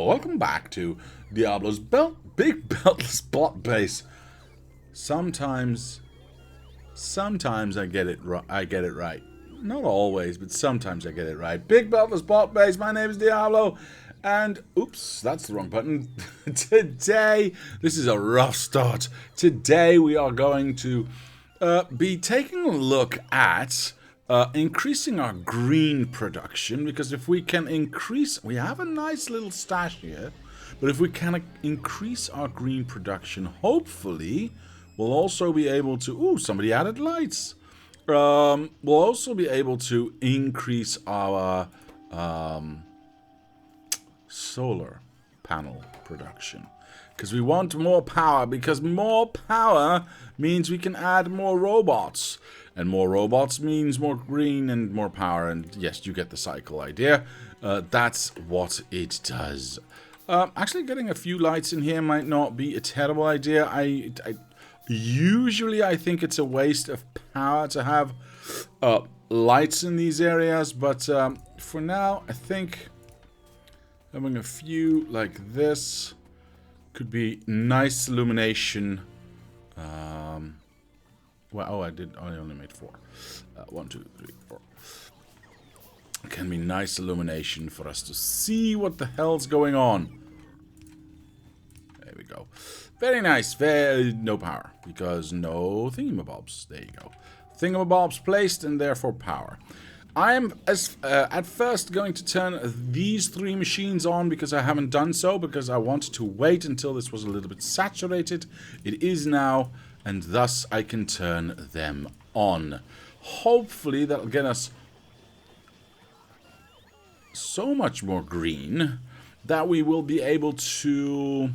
Hello, welcome back to Diablo's big beltless bot base. Sometimes I get it right. Not always, but sometimes I get it right. Big beltless bot base. My name is Diablo, and oops, that's the wrong button. Today, this is a rough start. Today we are going to be taking a look at increasing our green production, because if we can increase, we have a nice little stash here, but if we can increase our green production, hopefully we'll also be able to, ooh, somebody added lights. We'll also be able to increase our solar panel production, because we want more power, because more power means we can add more robots. And more robots means more green and more power. And yes, you get the cycle idea. That's what it does. Actually, getting a few lights in here might not be a terrible idea. Usually I think it's a waste of power to have lights in these areas. But for now, I think having a few like this could be nice illumination. Well, oh, I only made 4. 1, 2, 3, 4. It can be nice illumination for us to see what the hell's going on. There we go. Very nice. No power, because no thingamabobs. There you go. Thingamabobs placed, and therefore power. I am at first going to turn these 3 machines on, because I haven't done so, because I wanted to wait until this was a little bit saturated. It is now, and thus I can turn them on. Hopefully that'll get us so much more green that we will be able to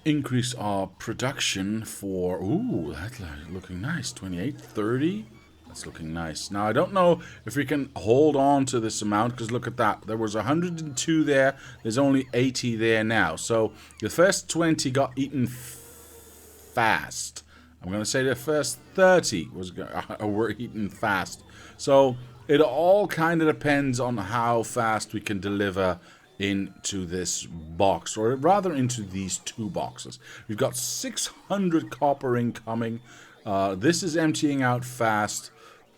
increase our production for, ooh, that's looking nice, 28, 30. That's looking nice. Now, I don't know if we can hold on to this amount, because look at that. There was 102 there. There's only 80 there now. So the first 20 got eaten fast. I'm going to say the first 30 were eaten fast. So it all kind of depends on how fast we can deliver into this box, or rather into these 2 boxes. We've got 600 copper incoming. This is emptying out fast.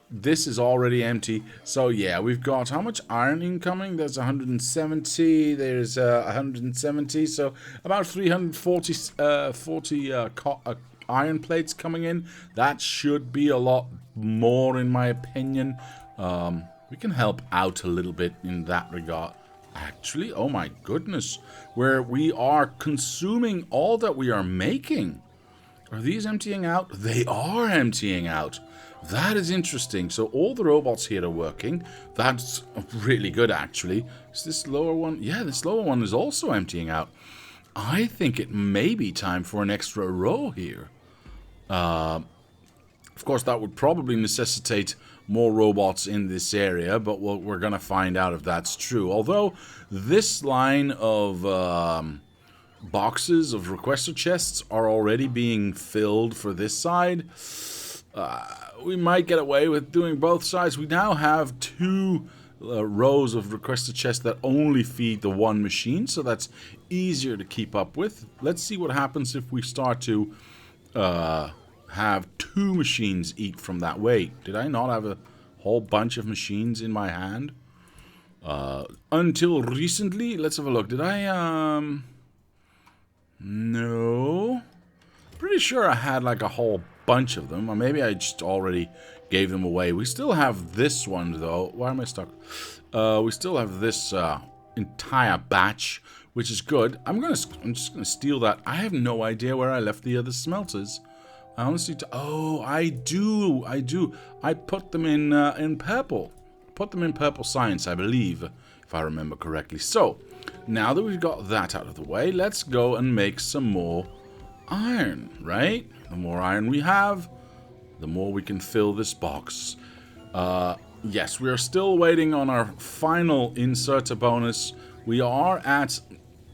This is already empty. So yeah, we've got how much iron incoming? There's 170. There's 170. So about 340 iron plates coming in. That should be a lot more, in my opinion. We can help out a little bit in that regard. Actually, oh my goodness, where we are consuming all that we are making. Are these emptying out? They are emptying out. That is interesting. So all the robots here are working. That's really good, actually. Is this lower one? Yeah, this lower one is also emptying out. I think it may be time for an extra row here. Of course, that would probably necessitate more robots in this area, but we're going to find out if that's true. Although this line of boxes of requester chests are already being filled for this side, we might get away with doing both sides. We now have 2 rows of requester chests that only feed the 1 machine, so that's easier to keep up with. Let's see what happens if we start to have 2 machines eat from that. Wait, did I not have a whole bunch of machines in my hand? Until recently? Let's have a look. Did I, no. Pretty sure I had like a whole bunch of them, or maybe I just already gave them away. We still have this one, though. Why am I stuck? We still have this entire batch, which is good. I'm just gonna steal that. I have no idea where I left the other smelters. I honestly, oh, I do. I put them in purple. Put them in purple science, I believe, if I remember correctly. So now that we've got that out of the way, let's go and make some more iron, right? The more iron we have, the more we can fill this box. Yes, we are still waiting on our final inserter bonus. We are at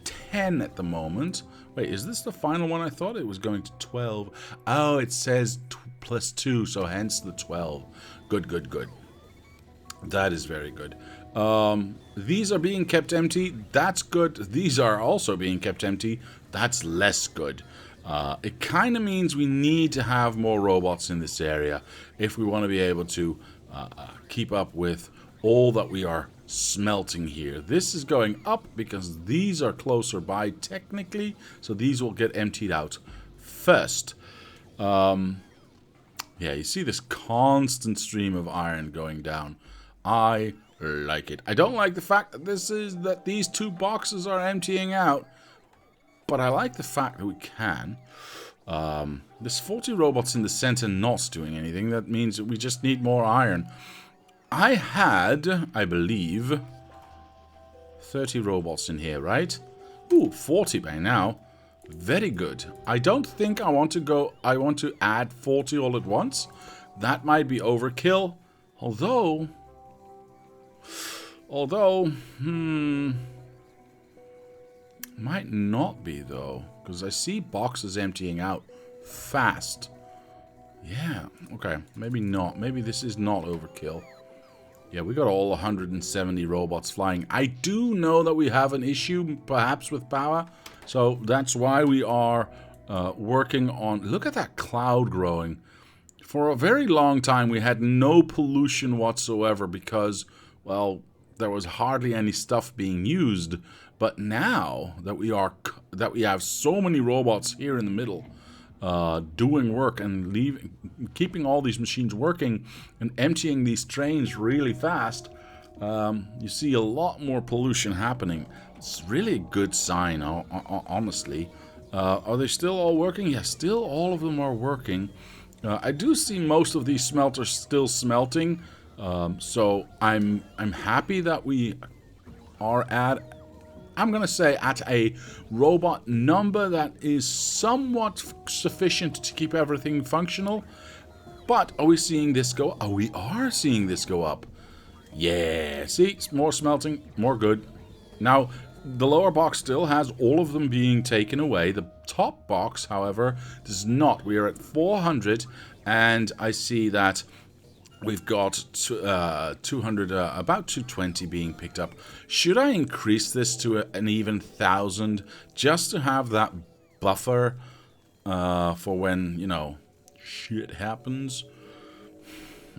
10 at the moment. Wait, is this the final one? I thought it was going to 12. Oh, it says +2, so hence the 12. Good. That is very good. These are being kept empty. That's good. These are also being kept empty. That's less good. It kind of means we need to have more robots in this area if we want to be able to keep up with all that we are smelting here. This is going up because these are closer by technically, so these will get emptied out first. Yeah, you see this constant stream of iron going down. I like it. I don't like the fact that these two boxes are emptying out, but I like the fact that we can. There's 40 robots in the center not doing anything. That means that we just need more iron. I had, I believe, 30 robots in here, right? Ooh, 40 by now. Very good. I don't think I want to add 40 all at once. That might be overkill. Although, might not be though, because I see boxes emptying out fast. Yeah, okay, maybe not. Maybe this is not overkill. Yeah, we got all 170 robots flying. I do know that we have an issue, perhaps, with power. So that's why we are working on... Look at that cloud growing. For a very long time, we had no pollution whatsoever because, well, there was hardly any stuff being used. But now that we have so many robots here in the middle, doing work and keeping all these machines working and emptying these trains really fast, you see a lot more pollution happening. It's really a good sign, honestly. Are they still all working? Yeah, still all of them are working. I do see most of these smelters still smelting, so I'm happy that we are at, I'm going to say, at a robot number that is somewhat sufficient to keep everything functional. But are we seeing this go? Oh, we are seeing this go up. Yeah, see, it's more smelting, more good. Now, the lower box still has all of them being taken away. The top box, however, does not. We are at 400, and I see that we've got 200, about 220 being picked up. Should I increase this to an even 1,000 just to have that buffer for when, you know, shit happens?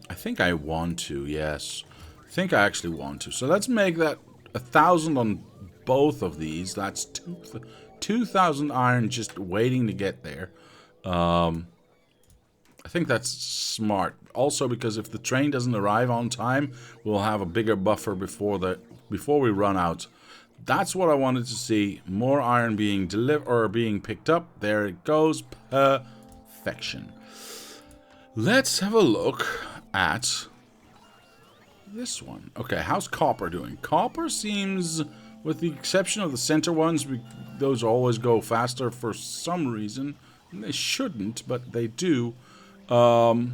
I think I want to, yes. I think I actually want to. So let's make that 1,000 on both of these. That's 2,000 iron just waiting to get there. I think that's smart. Also, because if the train doesn't arrive on time, we'll have a bigger buffer before we run out. That's what I wanted to see. More iron being delivered or being picked up. There it goes. Perfection. Let's have a look at this one. Okay, how's copper doing? Copper seems, with the exception of the center ones, those always go faster for some reason. They shouldn't, but they do. There's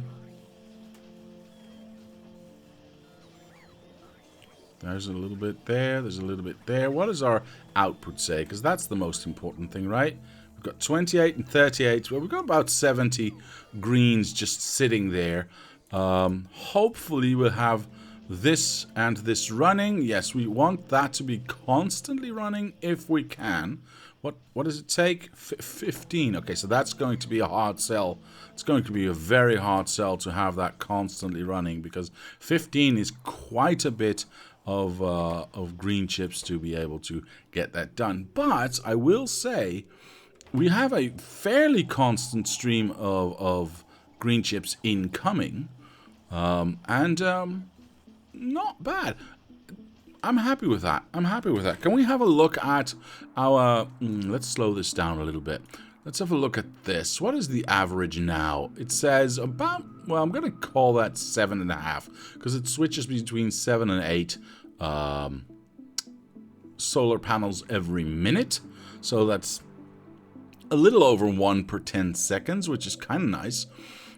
a little bit there. There's a little bit there. What does our output say? Because that's the most important thing, right? We've got 28 and 38. Well, we've got about 70 greens just sitting there. Hopefully we'll have this and this running. Yes, we want that to be constantly running if we can. What does it take? 15. Okay, so that's going to be a hard sell. It's going to be a very hard sell to have that constantly running, because 15 is quite a bit of green chips to be able to get that done. But I will say we have a fairly constant stream of green chips incoming, and not bad. I'm happy with that. I'm happy with that. Can we have a look at our... let's slow this down a little bit. Let's have a look at this. What is the average now? It says about... Well, I'm going to call that 7.5, because it switches between 7 and 8 solar panels every minute. So that's a little over 1 per 10 seconds, which is kind of nice.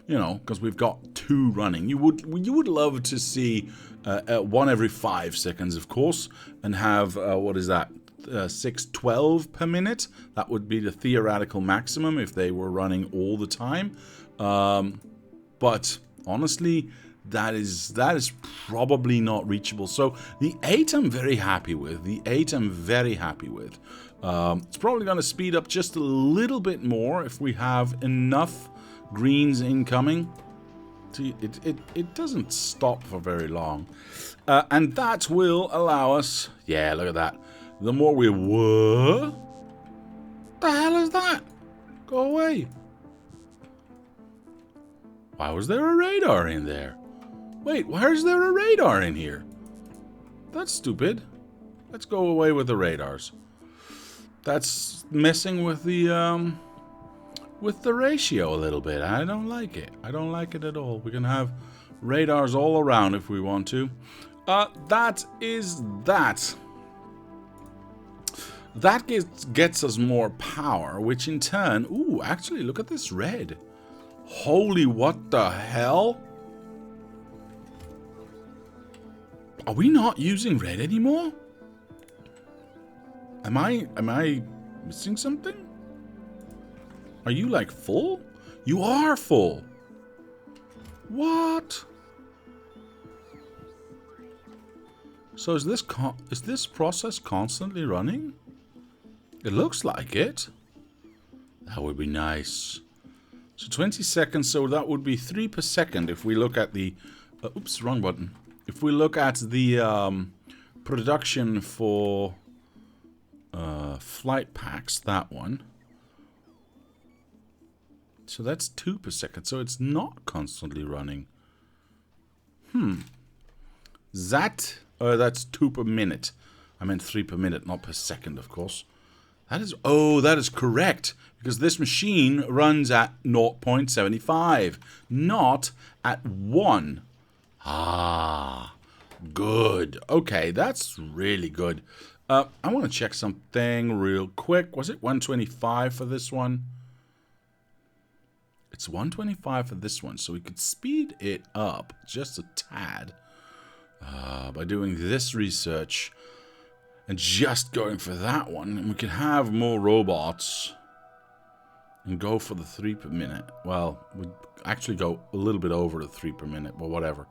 You know, because we've got 2 running. You would love to see 1 every 5 seconds, of course, and have, what is that, 612 per minute? That would be the theoretical maximum if they were running all the time. But honestly, that is probably not reachable. So the 8 I'm very happy with. It's probably going to speed up just a little bit more if we have enough greens incoming. It doesn't stop for very long. And that will allow us... Yeah, look at that. The more we... What the hell is that? Go away. Why was there a radar in there? Wait, why is there a radar in here? That's stupid. Let's go away with the radars. That's messing with the ratio a little bit. I don't like it. I don't like it at all. We can have radars all around if we want to. That is that. That gets us more power, which in turn... Ooh, actually, look at this red. Holy, what the hell? Are we not using red anymore? Am I missing something? Are you like full? You are full. What? So is this process constantly running? It looks like it. That would be nice. So 20 seconds, so that would be 3 per second if we look at the... oops, wrong button. If we look at the production for flight packs, that one. So that's 2 per second, so it's not constantly running. That's 2 per minute. I meant 3 per minute, not per second, of course. That is correct. Because this machine runs at 0.75, not at 1. Ah, good. Okay, that's really good. I want to check something real quick. Was it 125 for this one? It's 125 for this one, so we could speed it up just a tad by doing this research and just going for that one. And we could have more robots and go for the 3 per minute. Well, we'd actually go a little bit over the 3 per minute, but whatever.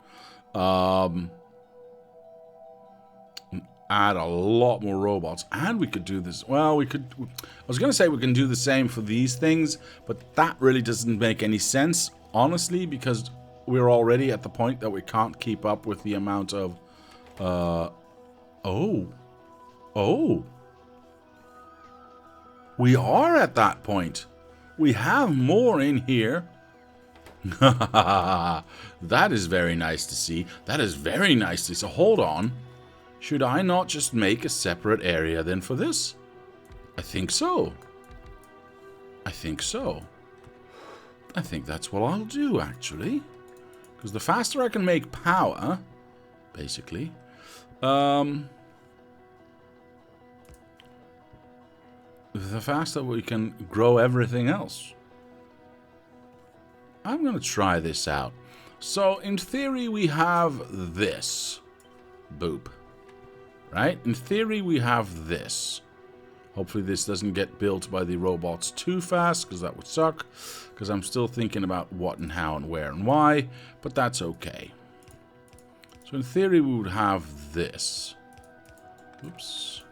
Add a lot more robots. And we could do this. Well, we could... I was going to say we can do the same for these things, but that really doesn't make any sense, honestly, because we're already at the point that we can't keep up with the amount of... Oh. We are at that point. We have more in here. That is very nice to see. That is very nice to see. So hold on. Should I not just make a separate area then for this? I think so. I think that's what I'll do, actually. Because the faster I can make power, basically, the faster we can grow everything else. I'm going to try this out. So, in theory, we have this. Boop. Right? In theory, we have this. Hopefully this doesn't get built by the robots too fast, because that would suck. Because I'm still thinking about what and how and where and why, but that's okay. So in theory, we would have this. Oops.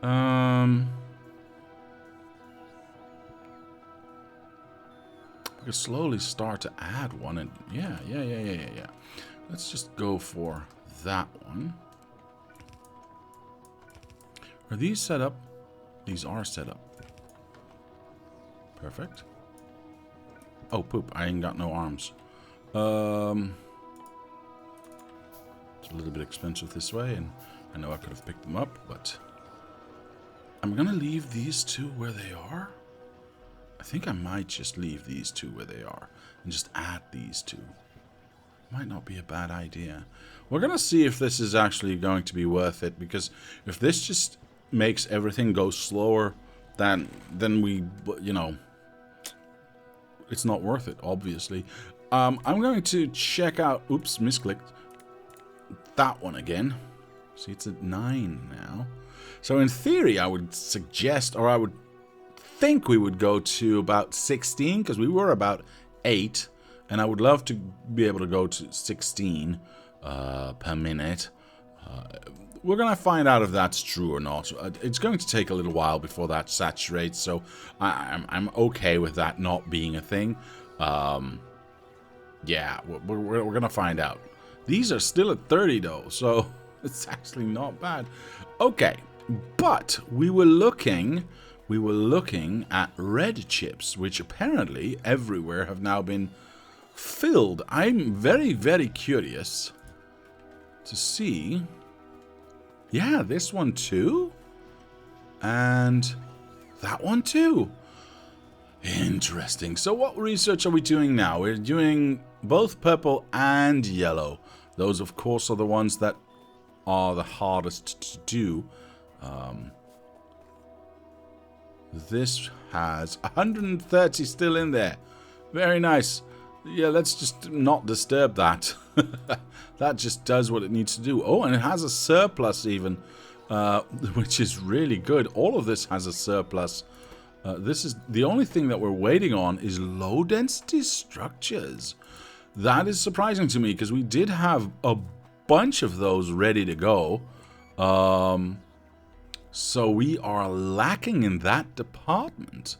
We can slowly start to add one, and yeah. Let's just go for that one. Are these set up? These are set up. Perfect. Oh, poop. I ain't got no arms. It's a little bit expensive this way, and I know I could have picked them up, but I'm going to leave these two where they are. I think I might just leave these two where they are and just add these two. Might not be a bad idea. We're going to see if this is actually going to be worth it, because if this just makes everything go slower, then we, you know, it's not worth it, obviously. I'm going to check out, oops, misclicked, that one again. See, it's at 9 now. So in theory, I would suggest, or I would think we would go to about 16, because we were about 8. And I would love to be able to go to 16 per minute. We're going to find out if that's true or not. It's going to take a little while before that saturates, so I'm okay with that not being a thing. Yeah, we're going to find out. These are still at 30 though, so it's actually not bad. Okay, but we were looking at red chips, which apparently everywhere have now been filled. I'm very, very curious to see. Yeah, this one too. And that one too. Interesting. So what research are we doing now? We're doing both purple and yellow. Those, of course, are the ones that are the hardest to do. This has 130 still in there. Very nice. Yeah, let's just not disturb that. That just does what it needs to do. Oh, and it has a surplus even, which is really good. All of this has a surplus. This is the only thing that we're waiting on is low density structures. That is surprising to me because we did have a bunch of those ready to go. So we are lacking in that department.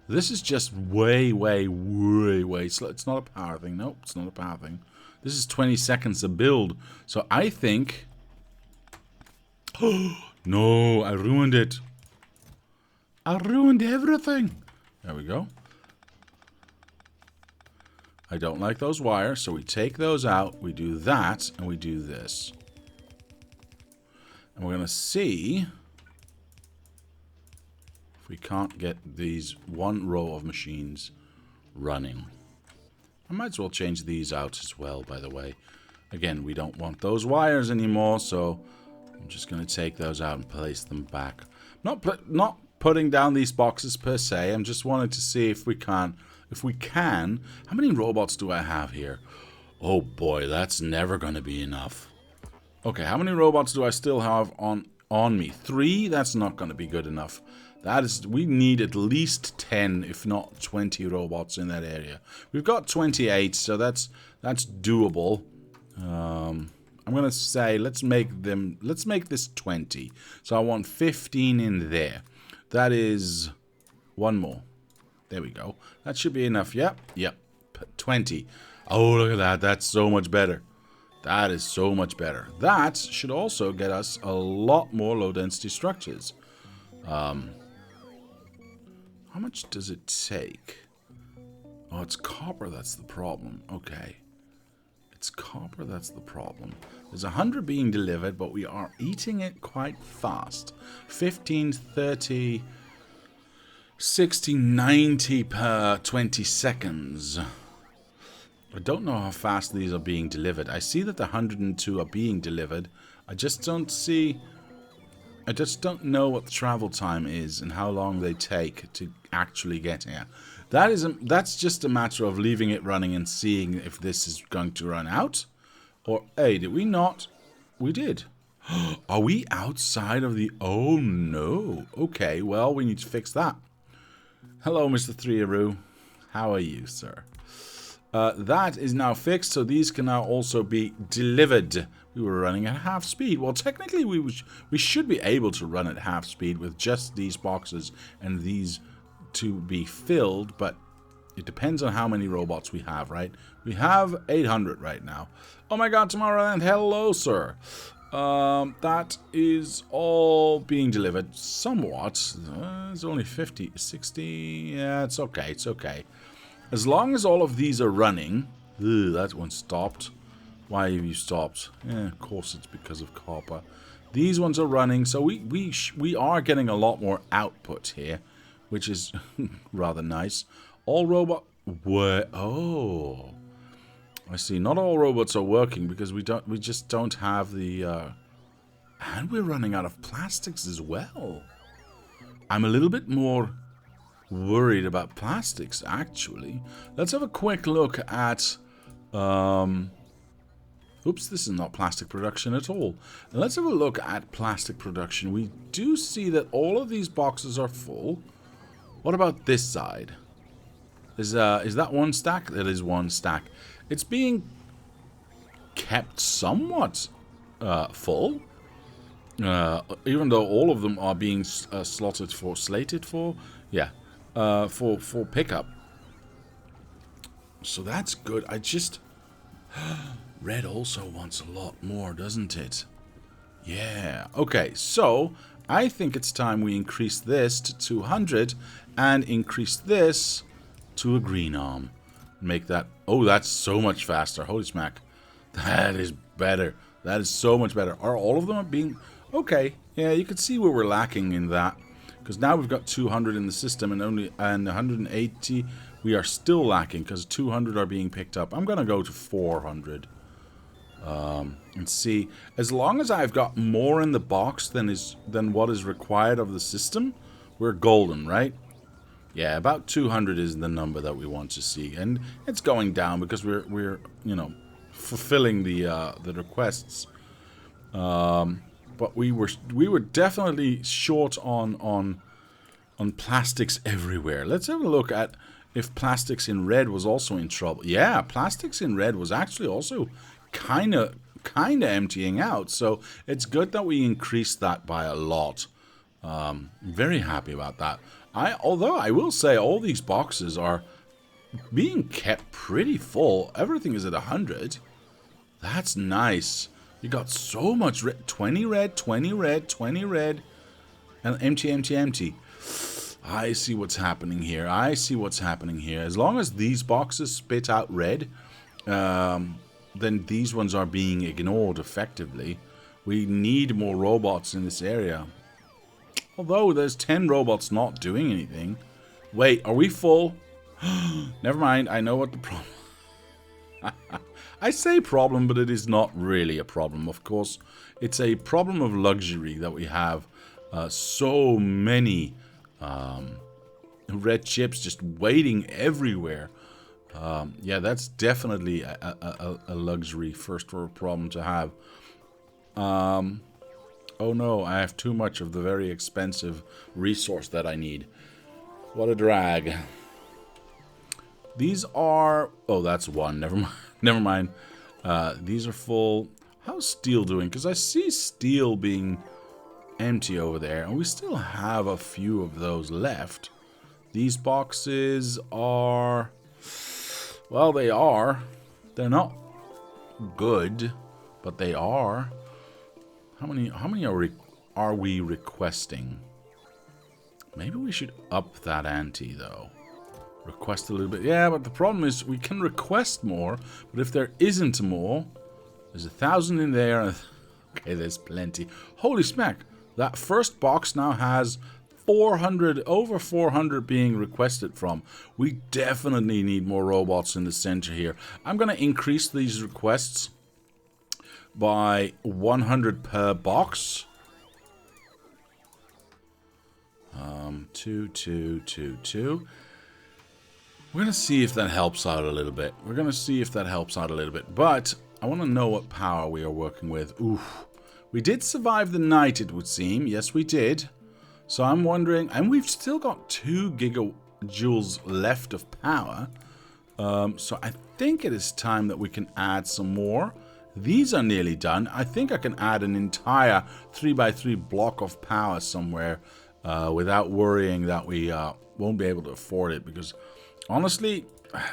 This is just way slow. It's not a power thing. Nope, it's not a power thing. This is 20 seconds to build. So I think... Oh, no, I ruined it. I ruined everything. There we go. I don't like those wires, so we take those out. We do that, and we do this. And we're going to see if we can't get these one row of machines running. I might as well change these out as well, by the way. Again, we don't want those wires anymore, so I'm just going to take those out and place them back. Not putting down these boxes per se. I'm just wanting to see if we can. How many robots do I have here? Oh boy, that's never going to be enough. Okay, how many robots do I still have on me? 3? That's not going to be good enough. We need at least 10, if not 20 robots in that area. We've got 28, so that's doable. I'm gonna say let's make this 20. So I want 15 in there. That is one more. There we go. That should be enough. Yep. 20. Oh, look at that. That's so much better. That is so much better. That should also get us a lot more low density structures. How much does it take? Oh, it's copper that's the problem. Okay. It's copper that's the problem. There's 100 being delivered, but we are eating it quite fast. 15, 30, 60, 90 per 20 seconds. I don't know how fast these are being delivered. I see that the 102 are being delivered. I just don't know what the travel time is and how long they take to actually get here. That's just a matter of leaving it running and seeing if this is going to run out. Or, hey, did we not? We did. Are we outside of the... Oh, no. Okay, well, we need to fix that. Hello, Mr. Threearoo. How are you, sir? That is now fixed, so these can now also be delivered. We were running at half speed. Well, technically, we should be able to run at half speed with just these boxes and these to be filled, but it depends on how many robots we have, right? We have 800 right now. Oh my god, Tomorrowland, hello, sir. That is all being delivered somewhat. It's only 50, 60. Yeah, it's okay, it's okay. As long as all of these are running... Ugh, that one stopped. Why have you stopped? Yeah, of course it's because of copper. These ones are running, so we are getting a lot more output here, which is rather nice. All robot... Oh... I see. Not all robots are working because we just don't have the... And we're running out of plastics as well. I'm a little bit more worried about plastics, actually. Let's have a quick look at... Oops, this is not plastic production at all. Let's have a look at plastic production. We do see that all of these boxes are full. What about this side? Is that one stack? That is one stack. It's being kept somewhat full. Even though all of them are being slated for pickup. So that's good. I just... Red also wants a lot more, doesn't it? Yeah. Okay, so I think it's time we increase this to 200 and increase this to a green arm. Make that... Oh, that's so much faster. Holy smack. That is better. That is so much better. Are all of them being... Okay. Yeah, you can see where we're lacking in that. Because now we've got 200 in the system and 180 we are still lacking because 200 are being picked up. I'm going to go to 400. And see, as long as I've got more in the box than what is required of the system, we're golden, right? Yeah, about 200 is the number that we want to see, and it's going down because we're you know, fulfilling the requests. But we were definitely short on plastics everywhere. Let's have a look at if plastics in red was also in trouble. Yeah, plastics in red was actually also kind of emptying out, so it's good that we increased that by a lot. Very happy about that. Although I will say all these boxes are being kept pretty full. Everything is at 100. That's nice. You got so much red. 20 red, 20 red, 20 red, and empty, empty, empty. I see what's happening here. I see what's happening here. As long as these boxes spit out red, then these ones are being ignored effectively. We need more robots in this area. Although there's 10 robots not doing anything. Wait, are we full? Never mind, I know what the problem... I say problem, but it is not really a problem. Of course, it's a problem of luxury that we have so many red chips just waiting everywhere. Yeah, that's definitely a luxury first world problem to have. Oh no, I have too much of the very expensive resource that I need. What a drag. These are... Oh, that's one. Never mind. Never mind. These are full. How's steel doing? Because I see steel being empty over there, and we still have a few of those left. These boxes are... Well, they are. They're not good, but they are. How many are we requesting? Maybe we should up that ante, though. Request a little bit. Yeah, but the problem is we can request more, but if there isn't more, there's 1,000 in there. Okay, there's plenty. Holy smack! That first box now has 400, over 400 being requested from. We definitely need more robots in the center here. I'm going to increase these requests by 100 per box. 2, 2, 2, 2. We're going to see if that helps out a little bit. But I want to know what power we are working with. Oof. We did survive the night, it would seem. Yes, we did. So I'm wondering... And we've still got 2 gigajoules left of power. So I think it is time that we can add some more. These are nearly done. I think I can add an entire 3x3 block of power somewhere without worrying that we won't be able to afford it. Because honestly,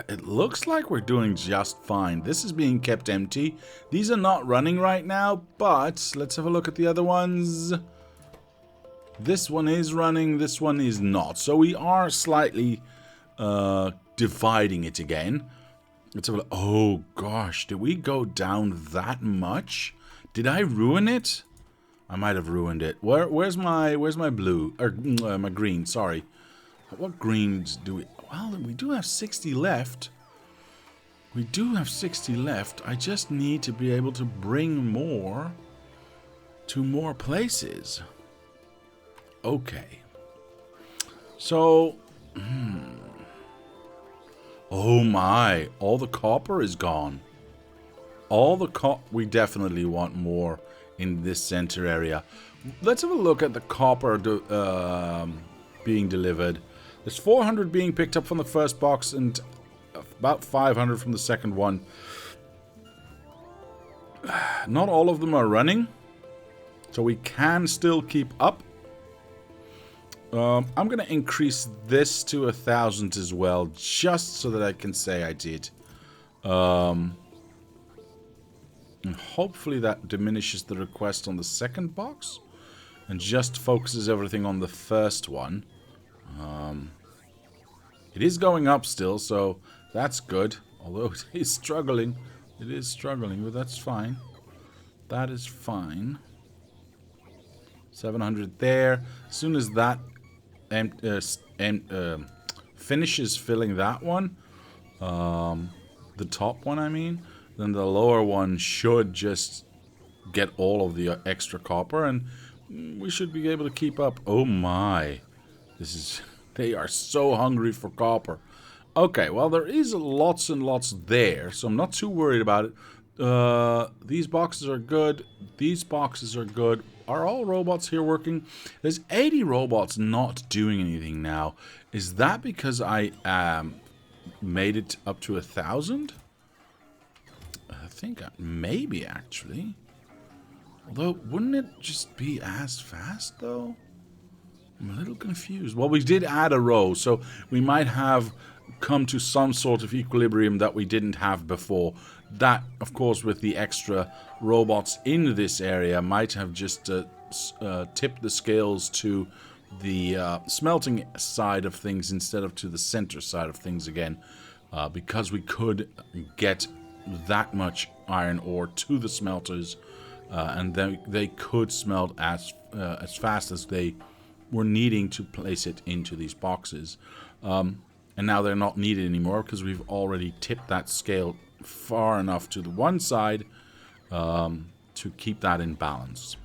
it looks like we're doing just fine. This is being kept empty. These are not running right now, but let's have a look at the other ones. This one is running, this one is not. So we are slightly dividing it again. Let's have a look. Oh gosh, did we go down that much? Did I ruin it? I might have ruined it. Where's my blue? Or my green, sorry. What greens do we... Well, we do have 60 left. We do have 60 left. I just need to be able to bring more to more places. Okay. So... Oh my, all the copper is gone. All the we definitely want more in this center area. Let's have a look at the copper being delivered. There's 400 being picked up from the first box and about 500 from the second one. Not all of them are running, so we can still keep up. I'm going to increase this to 1,000 as well, just so that I can say I did. And hopefully that diminishes the request on the second box and just focuses everything on the first one. It is going up still, so that's good. Although it is struggling. It is struggling, but that's fine. That is fine. 700 there. As soon as that finishes filling that one, the top one I mean, then the lower one should just get all of the extra copper, and we should be able to keep up. Oh my, this is, they are so hungry for copper. Okay, well there is lots and lots there, so I'm not too worried about it. These boxes are good. These boxes are good. Are all robots here working? There's 80 robots not doing anything now. Is that because I made it up to 1,000? I think maybe actually. Although, wouldn't it just be as fast though? I'm a little confused. Well, we did add a row, so we might have come to some sort of equilibrium that we didn't have before. That, of course, with the extra robots in this area, might have just tipped the scales to the smelting side of things instead of to the center side of things again, because we could get that much iron ore to the smelters, and then they could smelt as fast as they were needing to place it into these boxes. And now they're not needed anymore because we've already tipped that scale far enough to the one side to keep that in balance.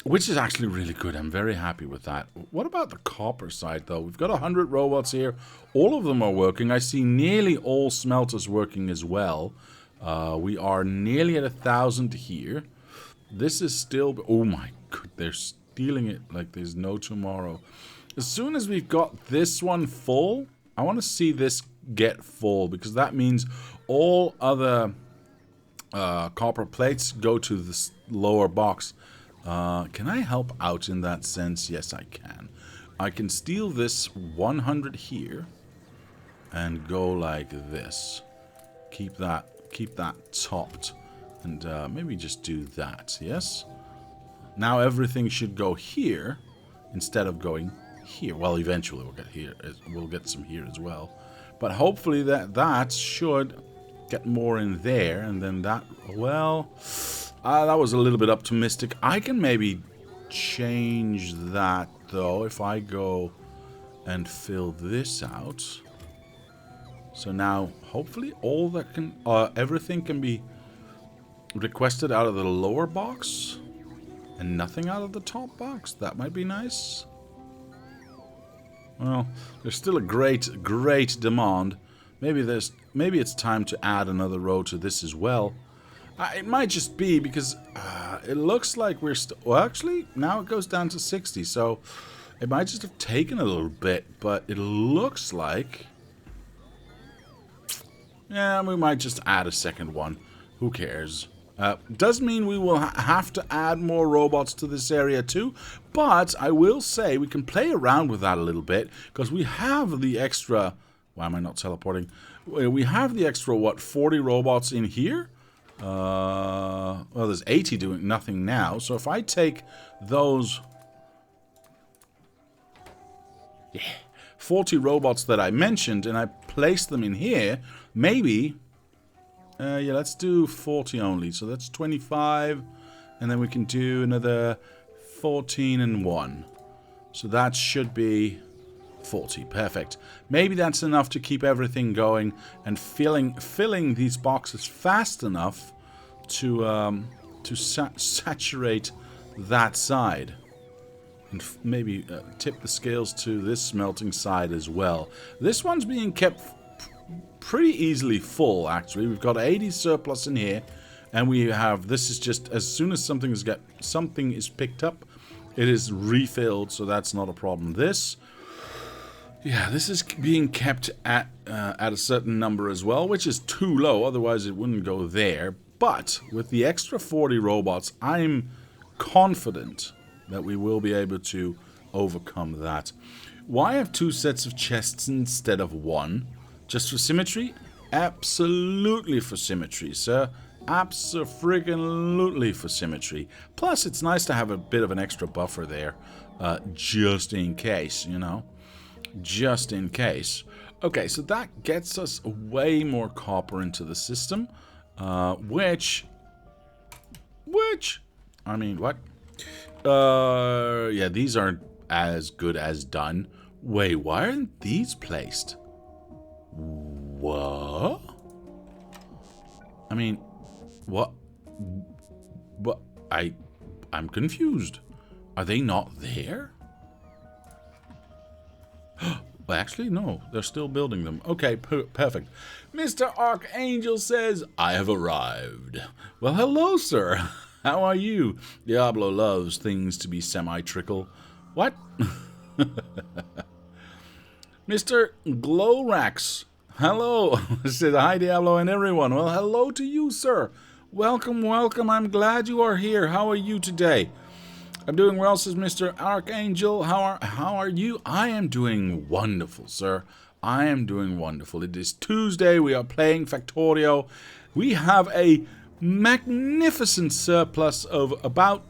Which is actually really good. I'm very happy with that. What about the copper side, though? We've got 100 robots here. All of them are working. I see nearly all smelters working as well. We are nearly at 1,000 here. This is still... Oh my god, they're stealing it like there's no tomorrow. As soon as we've got this one full, I want to see this get full, because that means all other copper plates go to this lower box. Can I help out in that sense? Yes, I can. I can steal this 100 here and go like this. Keep that topped, and maybe just do that. Yes. Now everything should go here instead of going here. Well, eventually we'll get here. We'll get some here as well. But hopefully that should get more in there, and then that... Well, that was a little bit optimistic. I can maybe change that, though, if I go and fill this out. So now, hopefully, all that can... everything can be requested out of the lower box, and nothing out of the top box. That might be nice. Well, there's still a great demand. Maybe it's time to add another row to this as well. It might just be because it looks like we're still... Well, actually, now it goes down to 60, so it might just have taken a little bit, but it looks like... Yeah, we might just add a second one. Who cares? Does mean we will have to add more robots to this area too, but I will say we can play around with that a little bit, because we have the extra... Why am I not teleporting? We have the extra, what, 40 robots in here? Well, there's 80 doing nothing now, so if I take those... Yeah, 40 robots that I mentioned, and I place them in here, maybe... yeah, let's do 40 only. So that's 25. And then we can do another 14 and 1. So that should be 40. Perfect. Maybe that's enough to keep everything going and filling these boxes fast enough to saturate that side. And maybe tip the scales to this smelting side as well. This one's being kept pretty easily full, actually. We've got 80 surplus in here, and we have... This is just... As soon as something is picked up, it is refilled, so that's not a problem. This, Yeah, this is being kept at a certain number as well, which is too low, otherwise it wouldn't go there. But with the extra 40 robots, I'm confident that we will be able to overcome that. Why have 2 sets of chests instead of 1? Just for symmetry? Absolutely for symmetry, sir. Abso-friggin-lutely for symmetry. Plus, it's nice to have a bit of an extra buffer there, just in case, you know. Just in case. Okay, so that gets us way more copper into the system, which, I mean, what? Yeah, these aren't as good as done. Wait, why aren't these placed? What? I mean, what? What? I'm confused. Are they not there? Well, actually, no. They're still building them. Okay, perfect. Mr. Archangel says, I have arrived. Well, hello, sir. How are you? Diablo loves things to be semi-trickle. What? Mr. Glowrax. Hello. Says, hi, Diablo and everyone. Well, hello to you, sir. Welcome, welcome. I'm glad you are here. How are you today? I'm doing well, says Mr. Archangel. How are you? I am doing wonderful, sir. I am doing wonderful. It is Tuesday. We are playing Factorio. We have a magnificent surplus of about,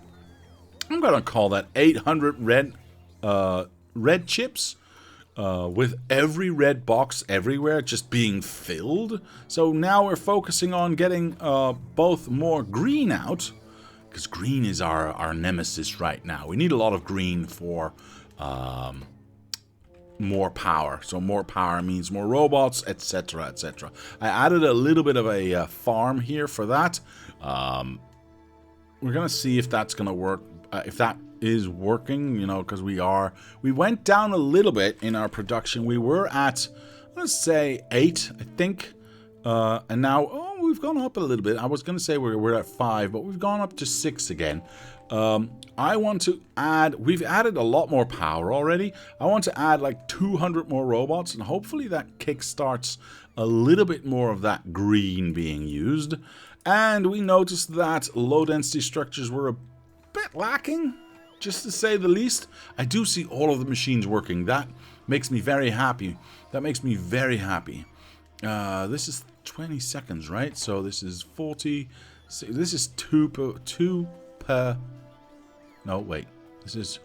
I'm going to call that 800 red chips. With every red box everywhere just being filled. So now we're focusing on getting both more green out. Because green is our nemesis right now. We need a lot of green for more power. So more power means more robots, etc., etc. I added a little bit of a farm here for that. We're going to see if that's going to work. If that is working, you know, because we went down a little bit in our production. We were at, let's say, 8, I think. And now, we've gone up a little bit. I was going to say we're at 5, but we've gone up to 6 again. I want to add, we've added a lot more power already. I want to add like 200 more robots, and hopefully that kickstarts a little bit more of that green being used. And we noticed that low density structures were a bit lacking, just to say the least. I do see all of the machines working. That makes me very happy. That makes me very happy. This is 20 seconds, right? So this is 40. This is 2 per. No, wait. This is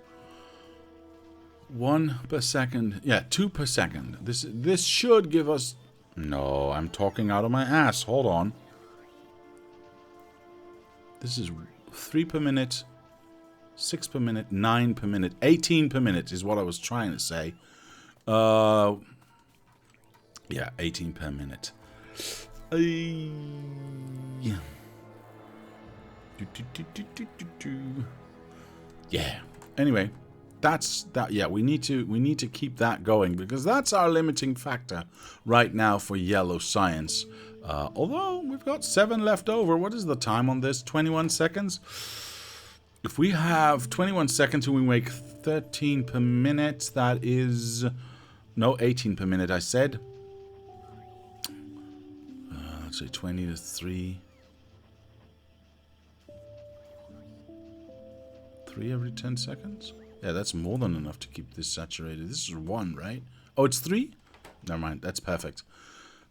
1 per second. Yeah, 2 per second. This should give us. No, I'm talking out of my ass. Hold on. This is 3 per minute, 6 per minute, 9 per minute, 18 per minute is what I was trying to say. Yeah, 18 per minute. Yeah. Yeah. Anyway, that's that. Yeah, we need to keep that going because that's our limiting factor right now for yellow science. Although we've got 7 left over. What is the time on this? 21 seconds. If we have 21 seconds and we make 13 per minute, that is no 18 per minute. I said. Let's say 20 to 3. 3 every 10 seconds? Yeah, that's more than enough to keep this saturated. This is 1, right? Oh, it's 3? Never mind, that's perfect.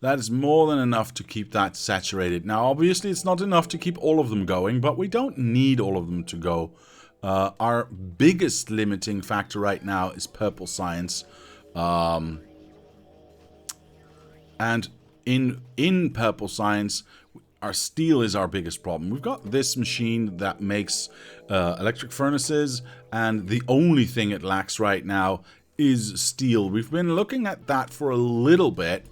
That is more than enough to keep that saturated. Now, obviously, it's not enough to keep all of them going, but we don't need all of them to go. Our biggest limiting factor right now is purple science. And in purple science, our steel is our biggest problem. We've got this machine that makes electric furnaces, and the only thing it lacks right now is steel. We've been looking at that for a little bit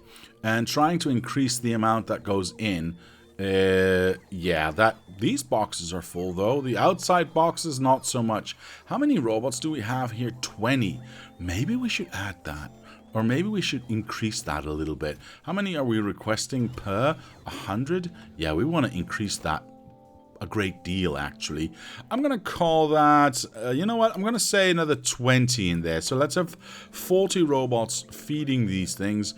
and trying to increase the amount that goes in. Yeah, these boxes are full though. The outside boxes, not so much. How many robots do we have here? 20. Maybe we should add that. Or maybe we should increase that a little bit. How many are we requesting per 100? Yeah, we want to increase that a great deal, actually. I'm going to call that, you know what, I'm going to say another 20 in there. So let's have 40 robots feeding these things.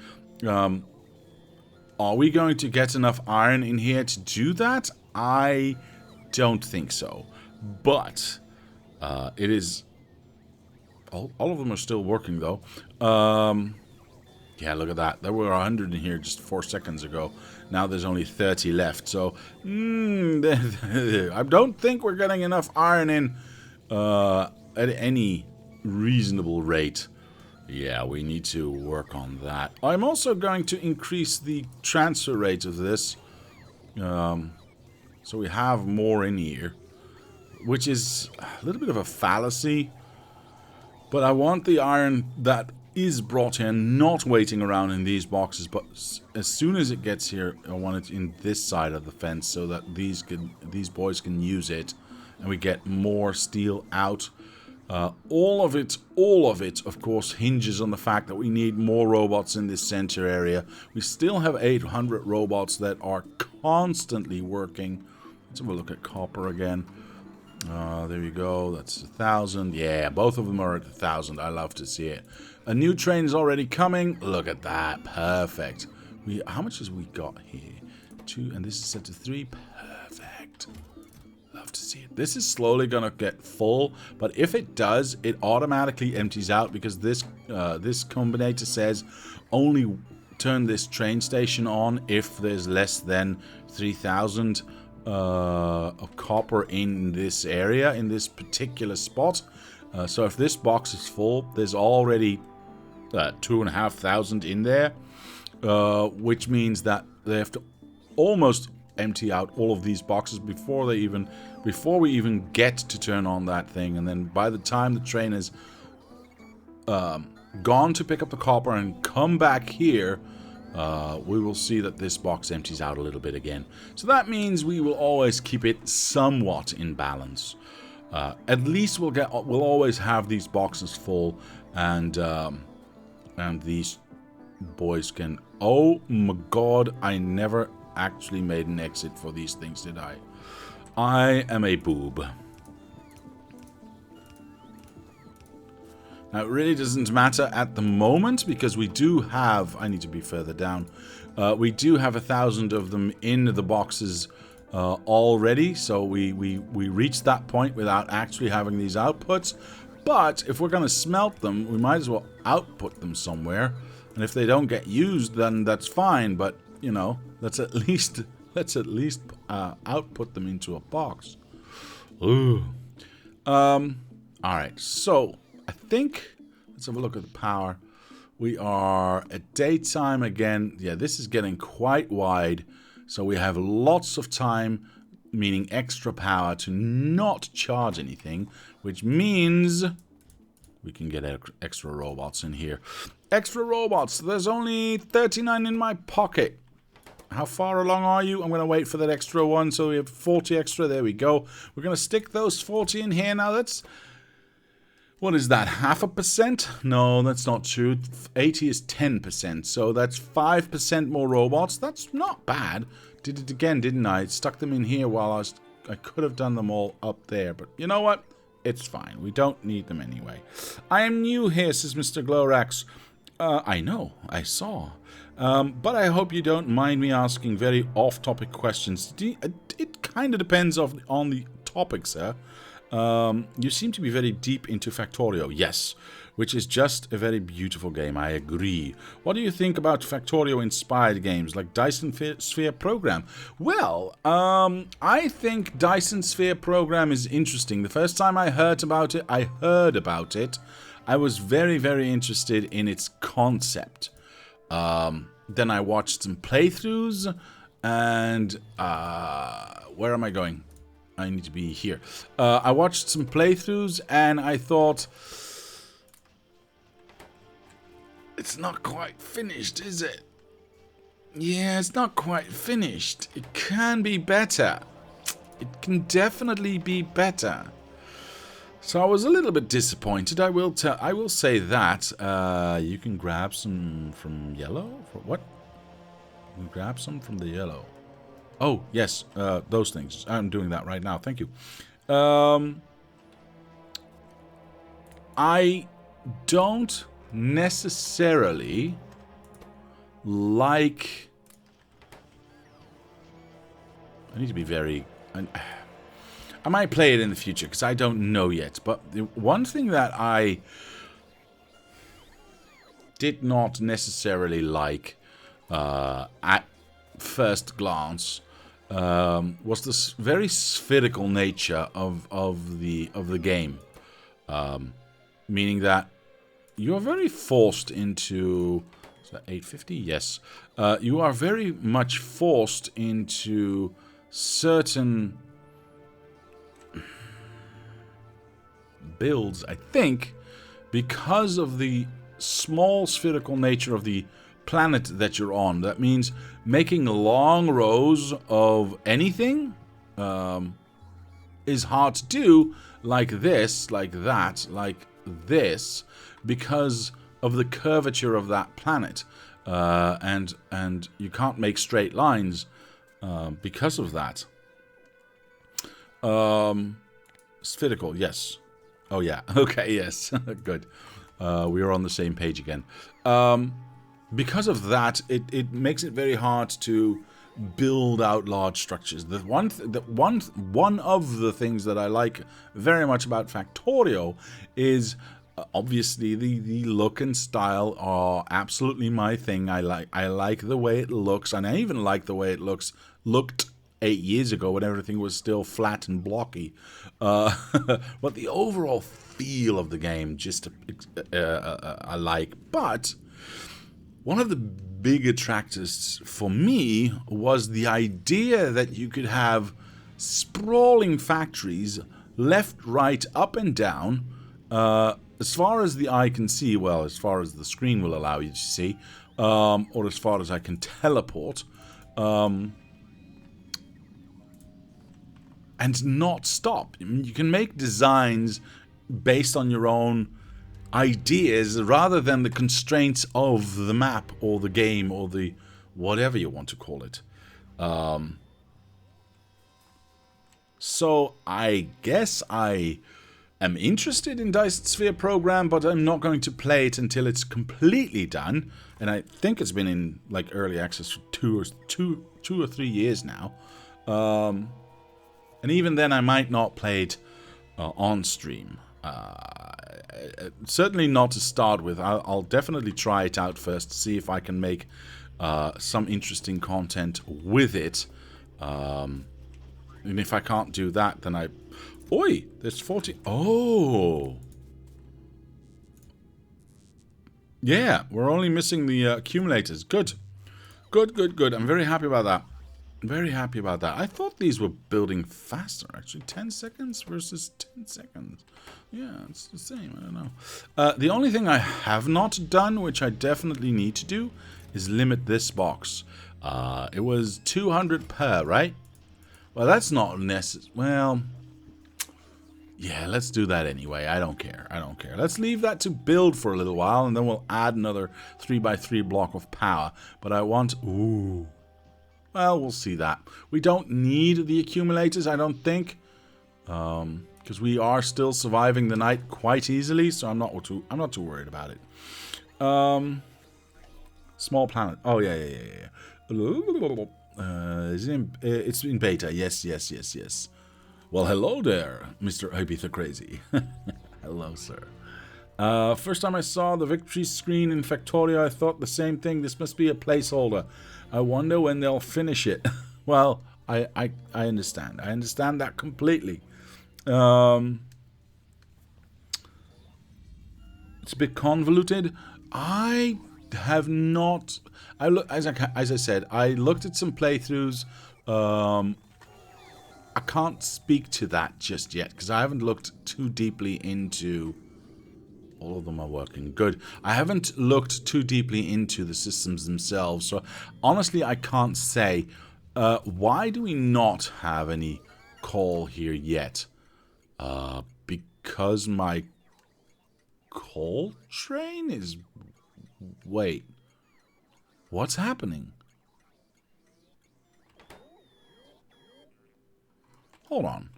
Are we going to get enough iron in here to do that? I don't think so. But it is... All of them are still working, though. Yeah, look at that. There were 100 in here just 4 seconds ago. Now there's only 30 left. So, I don't think we're getting enough iron in at any reasonable rate. Yeah, we need to work on that. I'm also going to increase the transfer rate of this. So we have more in here. Which is a little bit of a fallacy. But I want the iron that is brought in not waiting around in these boxes, but as soon as it gets here, I want it in this side of the fence so that these boys can use it, and we get more steel out. All of it, of course, hinges on the fact that we need more robots in this center area. We still have 800 robots that are constantly working. Let's have a look at copper again. There you go. That's 1,000. Yeah, both of them are at 1,000. I love to see it. A new train is already coming. Look at that. Perfect. How much has we got here? 2, and this is set to 3. Perfect. Love to see it. This is slowly gonna get full, but if it does, it automatically empties out because this combinator says only turn this train station on if there's less than 3,000 of copper in this area, in this particular spot. So if this box is full, there's already 2,500 in there, which means that they have to almost empty out all of these boxes before we even get to turn on that thing. And then by the time the train is gone to pick up the copper and come back here, we will see that this box empties out a little bit again. So that means we will always keep it somewhat in balance. At least we'll always have these boxes full, and these boys can... Oh my god, I never actually made an exit for these things, did I? I am a boob. Now, it really doesn't matter at the moment because we do have... I need to be further down. We do have 1,000 of them in the boxes already. So we reached that point without actually having these outputs. But if we're going to smelt them, we might as well output them somewhere. And if they don't get used, then that's fine. But, you know, let's at least output them into a box. Ooh. Alright, so... I think, let's have a look at the power. We are at daytime again. Yeah, this is getting quite wide. So we have lots of time, meaning extra power, to not charge anything. Which means we can get extra robots in here. Extra robots. There's only 39 in my pocket. How far along are you? I'm going to wait for that extra one. So we have 40 extra. There we go. We're going to stick those 40 in here. Now that's... What is that, 0.5%? No, that's not true. 80 is 10%, so that's 5% more robots. That's not bad. Did it again, didn't I? Stuck them in here while I could have done them all up there, but you know what? It's fine. We don't need them anyway. I am new here, says Mr. Glorax. I know, I saw. But I hope you don't mind me asking very off-topic questions. It kind of depends on the topic, sir. You seem to be very deep into Factorio, yes, which is just a very beautiful game, I agree. What do you think about Factorio-inspired games like Dyson Sphere Program? Well, I think Dyson Sphere Program is interesting. The first time I heard about it, I was very, very interested in its concept. Then I watched some playthroughs, and where am I going? I need to be here. I watched some playthroughs and I thought, it's not quite finished, is it? Yeah, it's not quite finished. It can be better. It can definitely be better. So I was a little bit disappointed. I will say that. You can grab some from yellow. For what? You can grab some from the yellow. Oh, yes, those things. I'm doing that right now. Thank you. I don't necessarily like... I need to be very... I might play it in the future, because I don't know yet. But the one thing that I did not necessarily like at first glance was this very spherical nature of the game. Meaning that you're very forced into... Is that 850? Yes. You are very much forced into certain builds, I think, because of the small spherical nature of the planet that you're on. That means making long rows of anything is hard to do, like this, like that, like this, because of the curvature of that planet. And you can't make straight lines because of that. Spherical, yes. Oh, yeah. Okay, yes. Good. We are on the same page again. Because of that, it makes it very hard to build out large structures. One of the things that I like very much about Factorio is obviously the look and style are absolutely my thing. I like the way it looks, and I even like the way it looked 8 years ago when everything was still flat and blocky. But the overall feel of the game just I like. But one of the big attractors for me was the idea that you could have sprawling factories left, right, up and down, as far as the eye can see, well, as far as the screen will allow you to see, or as far as I can teleport, and not stop. I mean, you can make designs based on your own ideas rather than the constraints of the map or the game or the whatever you want to call it. So I guess I am interested in Dyson Sphere program, but I'm not going to play it until it's completely done. And I think it's been in like early access for two or 3 years now. And even then, I might not play it on stream. Certainly not to start with. I'll definitely try it out first to see if I can make some interesting content with it. And if I can't do that, then I... Oi! There's 40... Oh! Yeah, we're only missing the accumulators. Good. Good, good, good. I'm very happy about that. Very happy about that. I thought these were building faster, actually. 10 seconds versus 10 seconds. Yeah, it's the same. I don't know. The only thing I have not done, which I definitely need to do, is limit this box. It was 200 per, right? Well, that's not necessary. Well, yeah, let's do that anyway. I don't care. I don't care. Let's leave that to build for a little while, and then we'll add another 3x3 block of power. But I want... Ooh... Well, we'll see that. We don't need the accumulators, I don't think, because we are still surviving the night quite easily. So I'm not too worried about it. Small planet. Oh yeah. It's in beta. Yes. Well, hello there, Mr. Ibiza Crazy. Hello, sir. First time I saw the victory screen in Factorio, I thought the same thing. This must be a placeholder. I wonder when they'll finish it. Well, I understand. I understand that completely. It's a bit convoluted. I have not... as I said, I looked at some playthroughs. I can't speak to that just yet, because I haven't looked too deeply into... All of them are working. Good. I haven't looked too deeply into the systems themselves, so honestly I can't say. Why do we not have any coal here yet? Because my coal train is... Wait. What's happening? Hold on.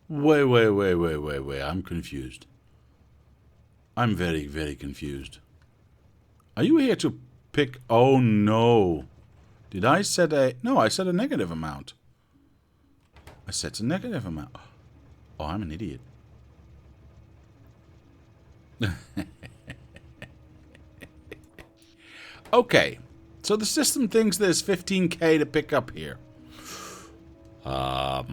Wait. I'm confused. I'm very, very confused. Are you here to pick... Oh, no. Did I set a... No, I set a negative amount. I set a negative amount. Oh, I'm an idiot. Okay. So the system thinks there's 15k to pick up here. Nice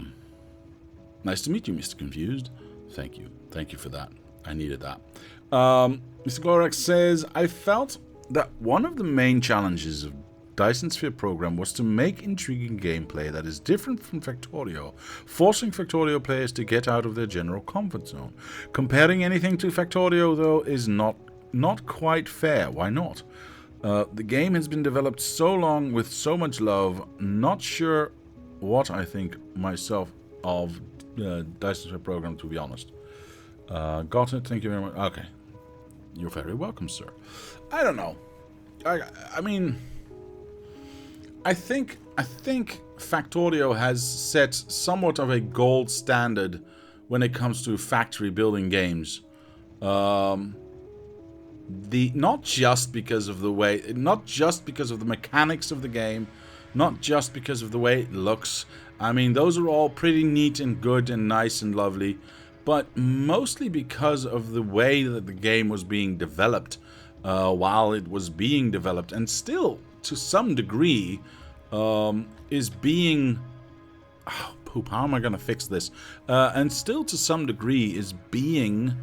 to meet you, Mr. Confused. Thank you. Thank you for that. I needed that. Mr. Glorex says, I felt that one of the main challenges of Dyson Sphere program was to make intriguing gameplay that is different from Factorio, forcing Factorio players to get out of their general comfort zone. Comparing anything to Factorio, though, is not quite fair. Why not? The game has been developed so long with so much love, not sure what I think myself of Dyson Sphere program, to be honest. Got it, thank you very much. Okay. You're very welcome, sir. I don't know. I mean... I think Factorio has set somewhat of a gold standard when it comes to factory building games. Not just because of the mechanics of the game, not just because of the way it looks. I mean, those are all pretty neat and good and nice and lovely, but mostly because of the way that the game was being developed while it was being developed, and still, to some degree, is being... Oh, poop, how am I going to fix this? And still, to some degree, is being...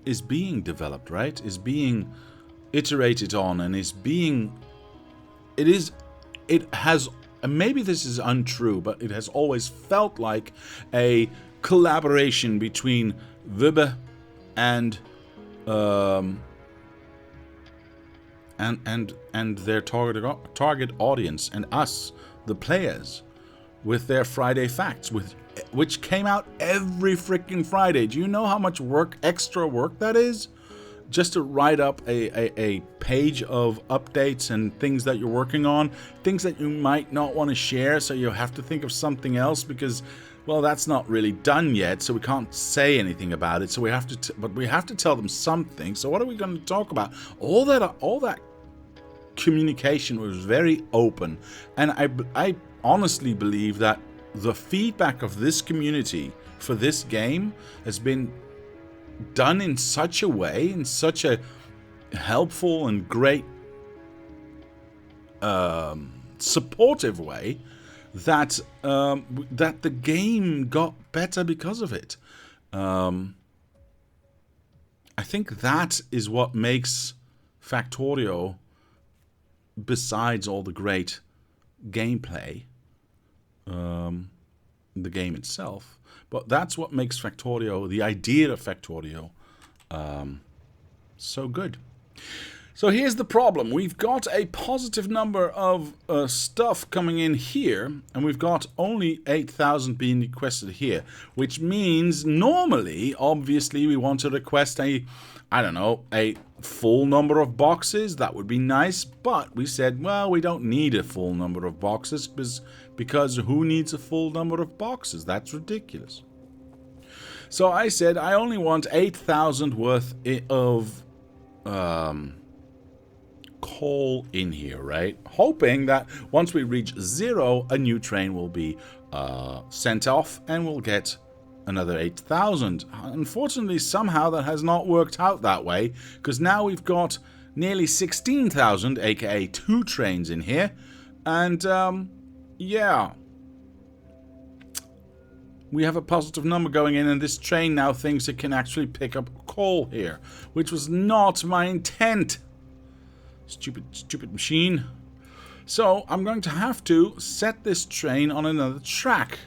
is being developed, right? Is being iterated on, and is being... It has... Maybe this is untrue, but it has always felt like a collaboration between P.U.M.P and their target audience, and us, the players, with their Friday Facts, which came out every freaking Friday. Do you know how much extra work that is? Just to write up a page of updates and things that you're working on, things that you might not want to share, so you have to think of something else because, well, that's not really done yet, so we can't say anything about it. So we have to, but we have to tell them something. So what are we going to talk about? All that communication was very open, and I honestly believe that the feedback of this community for this game has been done in such a way, in such a helpful and great, supportive way, that that the game got better because of it. I think that is what makes Factorio, besides all the great gameplay, the game itself, but that's what makes Factorio, the idea of Factorio, so good. So here's the problem. We've got a positive number of stuff coming in here, and we've got only 8,000 being requested here, which means normally, obviously, we want to request a full number of boxes. That would be nice, but we said, well, we don't need a full number of boxes because who needs a full number of boxes? That's ridiculous. So I said I only want 8,000 worth of coal in here, right? Hoping that once we reach 0, a new train will be sent off and we'll get another 8,000. Unfortunately, somehow that has not worked out that way, because now we've got nearly 16,000, aka 2 trains in here, and yeah, we have a positive number going in, and this train now thinks it can actually pick up coal here, which was not my intent. Stupid machine. So I'm going to have to set this train on another track,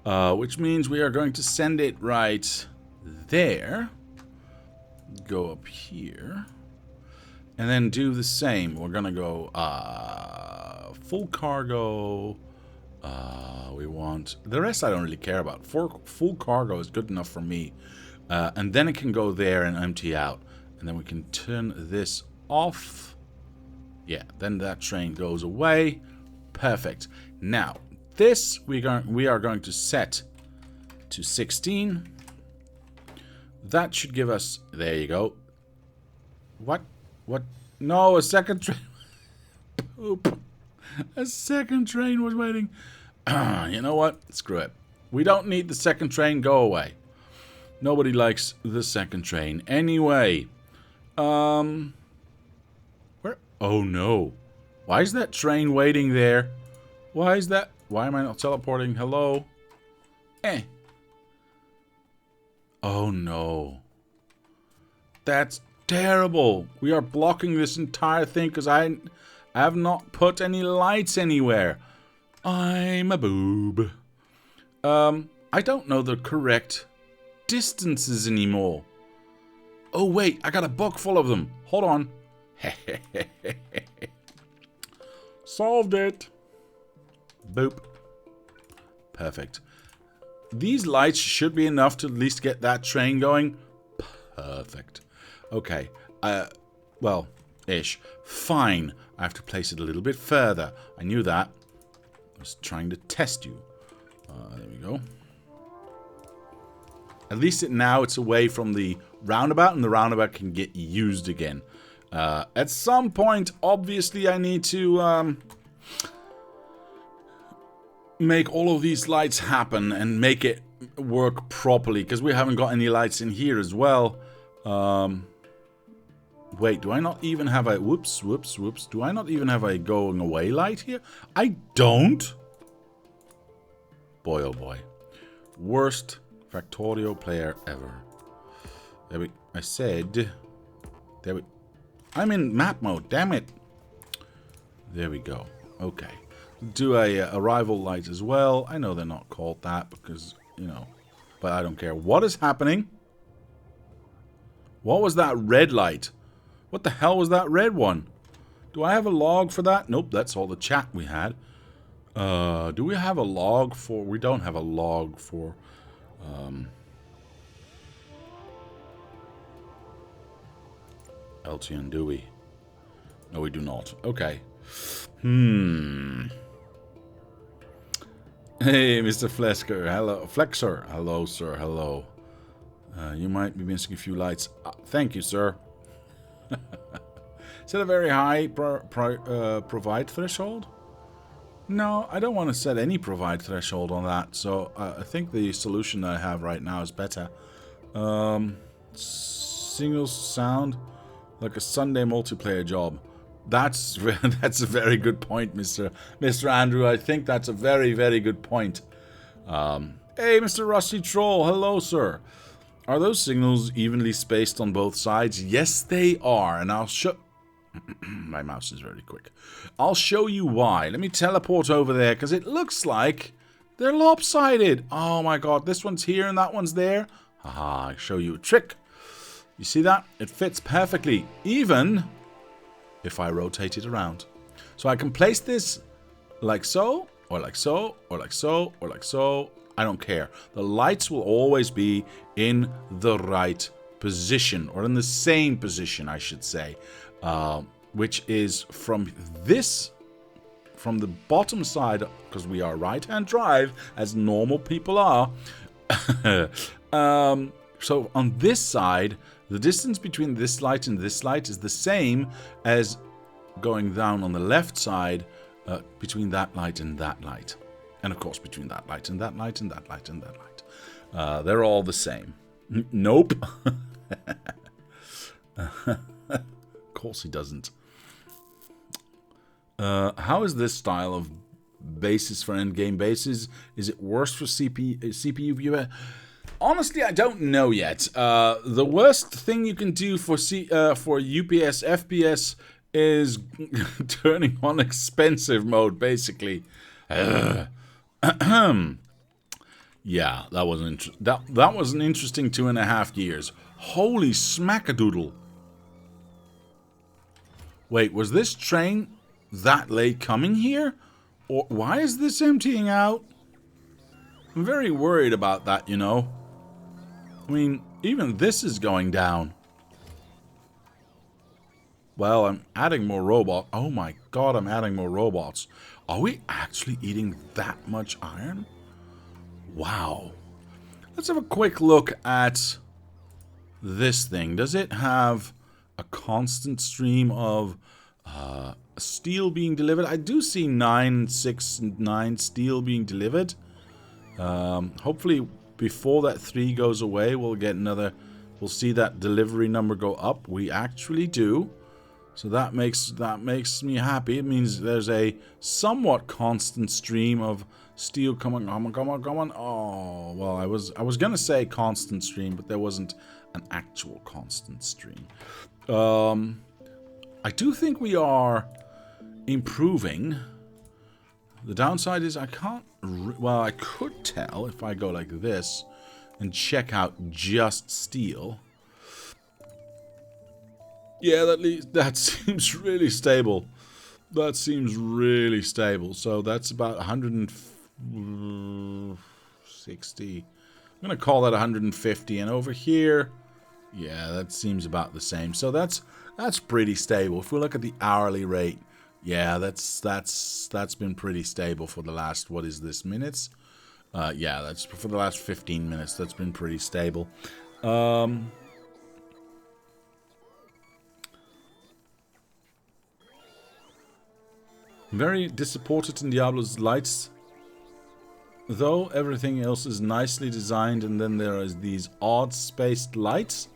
which means we are going to send it right there, go up here, and then do the same. We're going to go full cargo, We want... The rest I don't really care about. Full cargo is good enough for me. And then it can go there and empty out. And then we can turn this off. Yeah, then that train goes away. Perfect. Now, this we are going to set to 16. That should give us... There you go. What? What? No, a second train... Poop. A second train was waiting. You know what? Screw it. We don't need the second train. Go away. Nobody likes the second train. Anyway. Where? Oh, no. Why is that train waiting there? Why is that? Why am I not teleporting? Hello? Oh, no. That's terrible. We are blocking this entire thing because I have not put any lights anywhere. I'm a boob. I don't know the correct distances anymore. Oh, wait. I got a book full of them. Hold on. Solved it. Boop. Perfect. These lights should be enough to at least get that train going. Perfect. Okay. Well, ish. Fine. I have to place it a little bit further. I knew that. I was trying to test you. There we go. At least now it's away from the roundabout, and the roundabout can get used again. At some point, obviously, I need to make all of these lights happen and make it work properly, because we haven't got any lights in here as well. Wait, do I not even have a... Whoops. Do I not even have a going away light here? I don't. Boy, oh boy. Worst Factorio player ever. There we... I said... There we... I'm in map mode, damn it. There we go. Okay. Do a arrival light as well. I know they're not called that because, you know... But I don't care. What is happening? What was that red light? What the hell was that red one? Do I have a log for that? Nope, that's all the chat we had. Do we have a log for... We don't have a log for... LTN, do we? No, we do not. Okay. Hey, Mr. Flesker. Hello. Flexer. Hello, sir. Hello. You might be missing a few lights. Thank you, sir. Set a very high provide threshold? No, I don't want to set any provide threshold on that. So I think the solution that I have right now is better. Single sound like a Sunday multiplayer job. That's a very good point, Mr. Andrew. I think that's a very, very good point. Hey, Mr. Rusty Troll. Hello, sir. Are those signals evenly spaced on both sides? Yes, they are. And I'll show... My mouse is very quick. I'll show you why. Let me teleport over there, because it looks like they're lopsided. Oh, my God. This one's here and that one's there. Haha, I'll show you a trick. You see that? It fits perfectly. Even if I rotate it around. So I can place this like so, or like so, or like so, or like so. I don't care. The lights will always be in the right position, or in the same position, I should say, which is from the bottom side, because we are right-hand drive, as normal people are. So on this side, the distance between this light and this light is the same as going down on the left side between that light and that light. And of course, between that light and that light and that light and that light. They're all the same. Nope. Of course he doesn't. How is this style of basis for endgame bases? Is it worse for CPU viewer? Honestly, I don't know yet. The worst thing you can do for UPS FPS is turning on expensive mode, basically. Yeah, that was that was an interesting 2.5 years. Holy smackadoodle! Wait, was this train that late coming here? Or why is this emptying out? I'm very worried about that, you know. I mean, even this is going down. Well, I'm adding more robots. Oh my god, I'm adding more robots. Are we actually eating that much iron? Wow. Let's have a quick look at this thing. Does it have a constant stream of steel being delivered? I do see 9, 6, and 9 steel being delivered. Hopefully before that 3 goes away, we'll get another... We'll see that delivery number go up. We actually do. So that makes me happy. It means there's a somewhat constant stream of steel coming. Come on. Oh, well, I was gonna say constant stream, but there wasn't an actual constant stream. I do think we are improving. The downside is I can't... well, I could tell if I go like this and check out just steel. Yeah, that seems really stable. That seems really stable. So that's about 160. I'm going to call that 150. And over here, yeah, that seems about the same. So that's pretty stable. If we look at the hourly rate, yeah, that's been pretty stable for the last, what is this, minutes? Yeah, that's for the last 15 minutes. That's been pretty stable. Very disappointed in Diablo's lights. Though everything else is nicely designed, and then there is these odd spaced lights.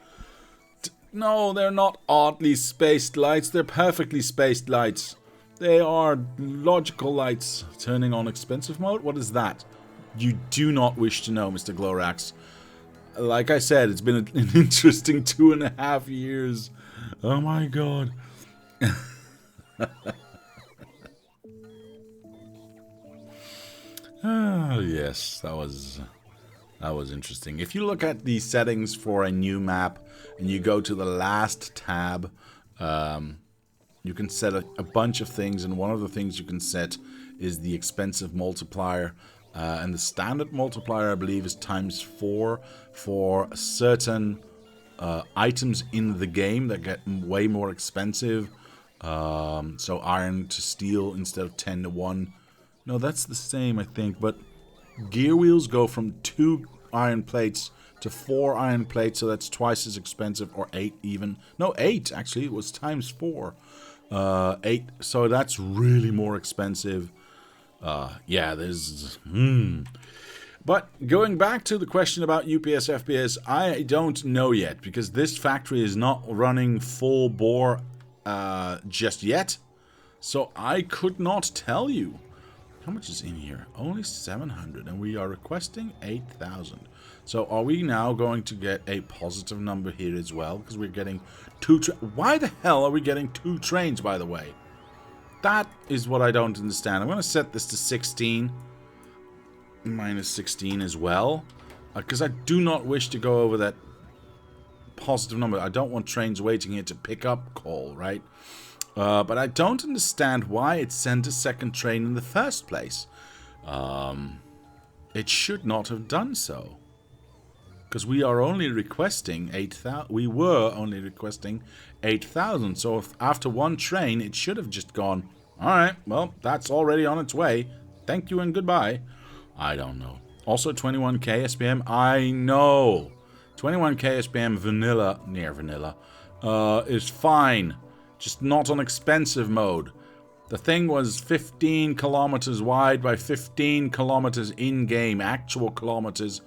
No, they're not oddly spaced lights. They're perfectly spaced lights. They are logical lights. Turning on expensive mode? What is that? You do not wish to know, Mr. Glorax. Like I said, it's been an interesting 2.5 years. Oh my god. Oh, yes, that was interesting. If you look at the settings for a new map and you go to the last tab, you can set a bunch of things, and one of the things you can set is the expensive multiplier. And the standard multiplier, I believe, is ×4 for certain items in the game that get way more expensive. So iron to steel instead of 10 to 1. No, that's the same, I think, but gear wheels go from 2 iron plates to 4 iron plates, so that's twice as expensive, or 8 even. No, 8, actually, it was ×4. 8, so that's really more expensive. Yeah, there's... But going back to the question about UPS FPS, I don't know yet, because this factory is not running full bore just yet, so I could not tell you. How much is in here? Only 700, and we are requesting 8,000. So are we now going to get a positive number here as well? Because we're getting 2 why the hell are we getting 2 trains, by the way? That is what I don't understand. I'm going to set this to 16. -16 as well. Because I do not wish to go over that positive number. I don't want trains waiting here to pick up coal, right? But I don't understand why it sent a second train in the first place. It should not have done so. Because we are only requesting 8,000. We were only requesting 8,000. So if after 1 train, it should have just gone, alright, well, that's already on its way. Thank you and goodbye. I don't know. Also 21k SPM. I know. 21k SPM vanilla, near vanilla, is fine. Just not on expensive mode. The thing was 15 kilometers wide by 15 kilometers in-game, actual kilometers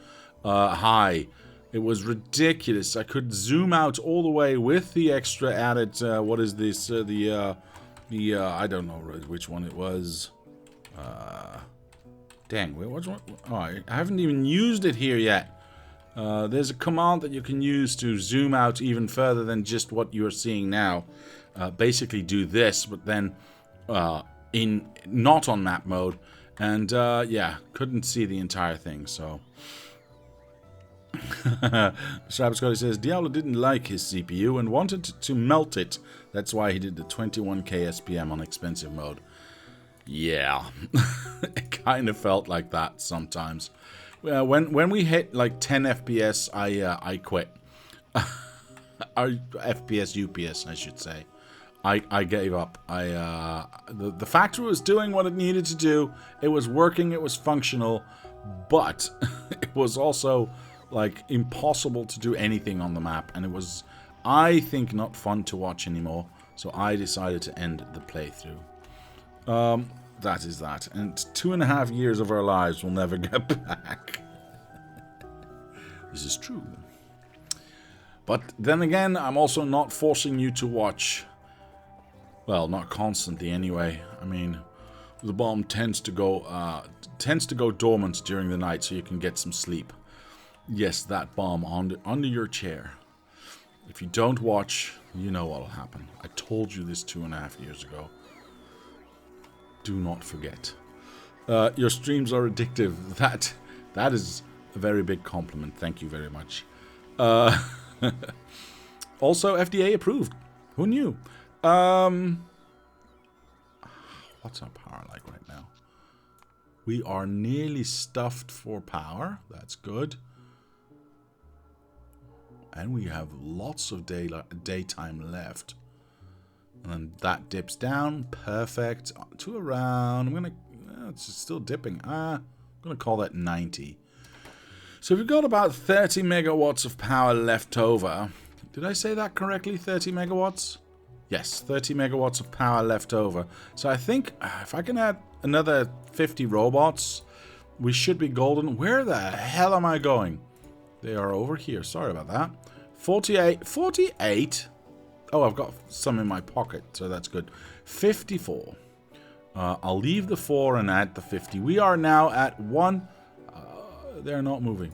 high. It was ridiculous. I could zoom out all the way with the extra added, what is this, I don't know which one it was. Dang, wait, which one? Oh, I haven't even used it here yet. There's a command that you can use to zoom out even further than just what you're seeing now. Basically do this, but then in not on map mode, and yeah, couldn't see the entire thing. So Mr. Scotty says Diablo didn't like his CPU and wanted to melt it. That's why he did the 21k SPM on expensive mode. Yeah, it kind of felt like that sometimes. When we hit like 10 FPS, I quit. Or FPS, UPS, I should say. I gave up. The factory was doing what it needed to do. It was working. It was functional, but it was also like impossible to do anything on the map, and it was, I think, not fun to watch anymore. So I decided to end the playthrough. That is that. And 2.5 years of our lives will never get back. This is true. But then again, I'm also not forcing you to watch. Well, not constantly anyway. I mean, the bomb tends to go dormant during the night so you can get some sleep. Yes, that bomb under your chair. If you don't watch, you know what'll happen. I told you this 2.5 years ago. Do not forget. Your streams are addictive. That is a very big compliment. Thank you very much. Also, FDA approved. Who knew? What's our power like right now? We are nearly stuffed for power. That's good. And we have lots of daytime left. And that dips down. Perfect. To around. It's still dipping. I'm going to call that 90. So we've got about 30 megawatts of power left over. Did I say that correctly? 30 megawatts? Yes, 30 megawatts of power left over. So I think if I can add another 50 robots, we should be golden. Where the hell am I going? They are over here. Sorry about that. 48. 48? Oh, I've got some in my pocket, so that's good. 54. I'll leave the 4 and add the 50. We are now at 1. They're not moving.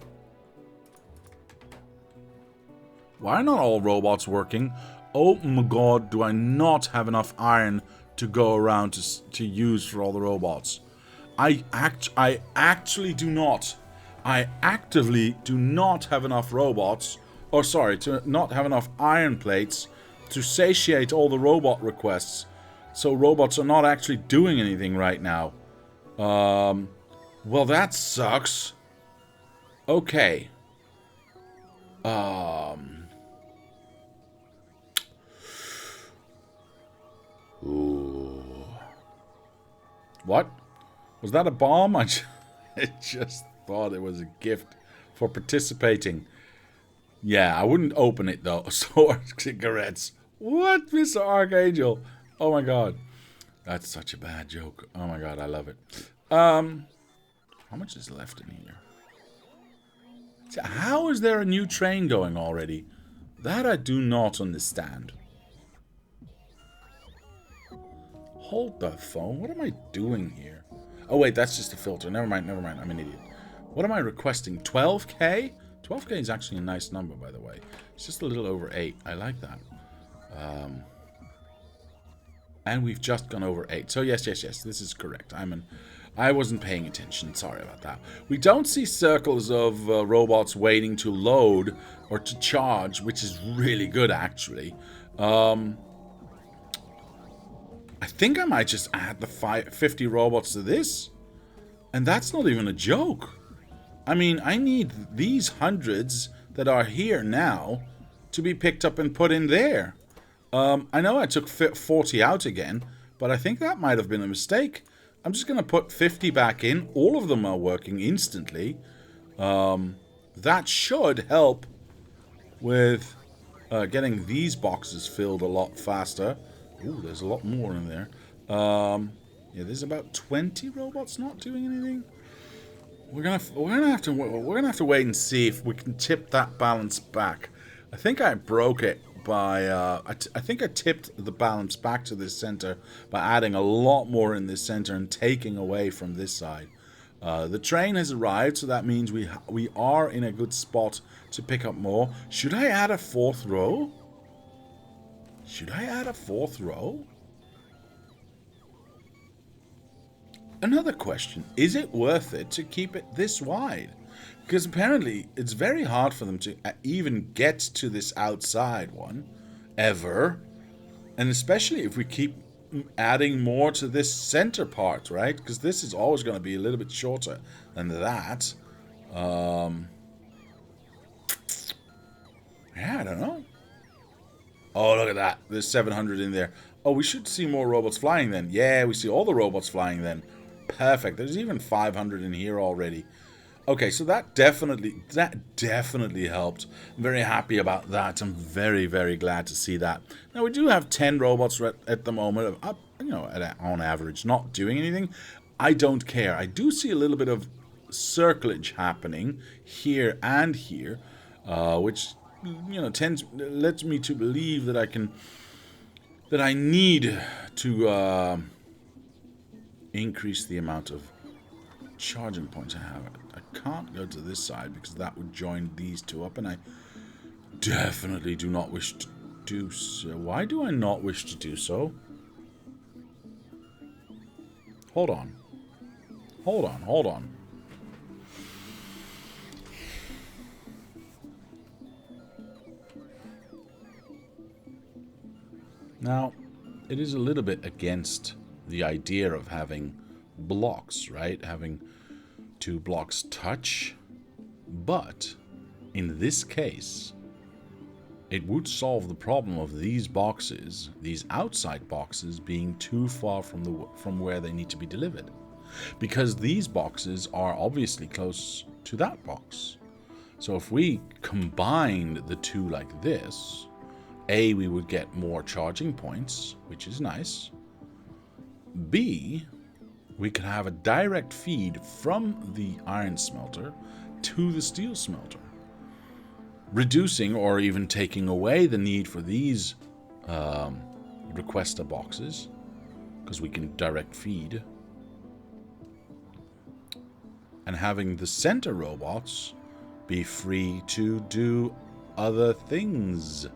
Why are not all robots working? Oh my god, do I not have enough iron to go around to use for all the robots? I actually do not. I actively do not have enough robots. Or sorry, to not have enough iron plates to satiate all the robot requests. So robots are not actually doing anything right now. Well, that sucks. Okay. Ooh. What? Was that a bomb? I just thought it was a gift for participating. Yeah, I wouldn't open it though. So cigarettes. What, Mr. Archangel? Oh my god. That's such a bad joke. Oh my god, I love it. How much is left in here? How is there a new train going already? That I do not understand. Hold the phone. What am I doing here? Oh wait, that's just a filter. Never mind, never mind. I'm an idiot. What am I requesting? 12k? 12k is actually a nice number, by the way. It's just a little over 8. I like that. And we've just gone over 8. So yes, yes, yes. This is correct. I wasn't paying attention. Sorry about that. We don't see circles of robots waiting to load or to charge, which is really good, actually. I think I might just add the 50 robots to this. And that's not even a joke. I mean, I need these hundreds that are here now to be picked up and put in there. I know I took 40 out again, but I think that might have been a mistake. I'm just going to put 50 back in. All of them are working instantly. That should help with getting these boxes filled a lot faster. Ooh, there's a lot more in there. Yeah, there's about 20 robots not doing anything. We're gonna have to wait and see if we can tip that balance back. I think I broke it by I think I tipped the balance back to this center by adding a lot more in this center and taking away from this side. The train has arrived, so that means we are in a good spot to pick up more. Should I add a 4th row? Should I add a 4th row? Another question, is it worth it to keep it this wide? Because apparently it's very hard for them to even get to this outside one, ever. And especially if we keep adding more to this center part, right? Because this is always going to be a little bit shorter than that. Yeah, I don't know. Oh, look at that. There's 700 in there. Oh, we should see more robots flying then. Yeah, we see all the robots flying then. Perfect. There's even 500 in here already. Okay, so that definitely helped. I'm very happy about that. I'm very, very glad to see that. Now, we do have 10 robots at the moment, up, you know, on average, not doing anything. I don't care. I do see a little bit of circlage happening here and here, which, you know, lets me to believe that I need to increase the amount of charging points I have. I can't go to this side because that would join these two up, and I definitely do not wish to do so. Why do I not wish to do so? Hold on. Hold on, hold on. Now, it is a little bit against the idea of having blocks, right? Having 2 blocks touch. But in this case, it would solve the problem of these boxes, these outside boxes, being too far from where they need to be delivered. Because these boxes are obviously close to that box. So if we combined the two like this, A, we would get more charging points, which is nice. B, we could have a direct feed from the iron smelter to the steel smelter, reducing or even taking away the need for these requester boxes, because we can direct feed, and having the center robots be free to do other things.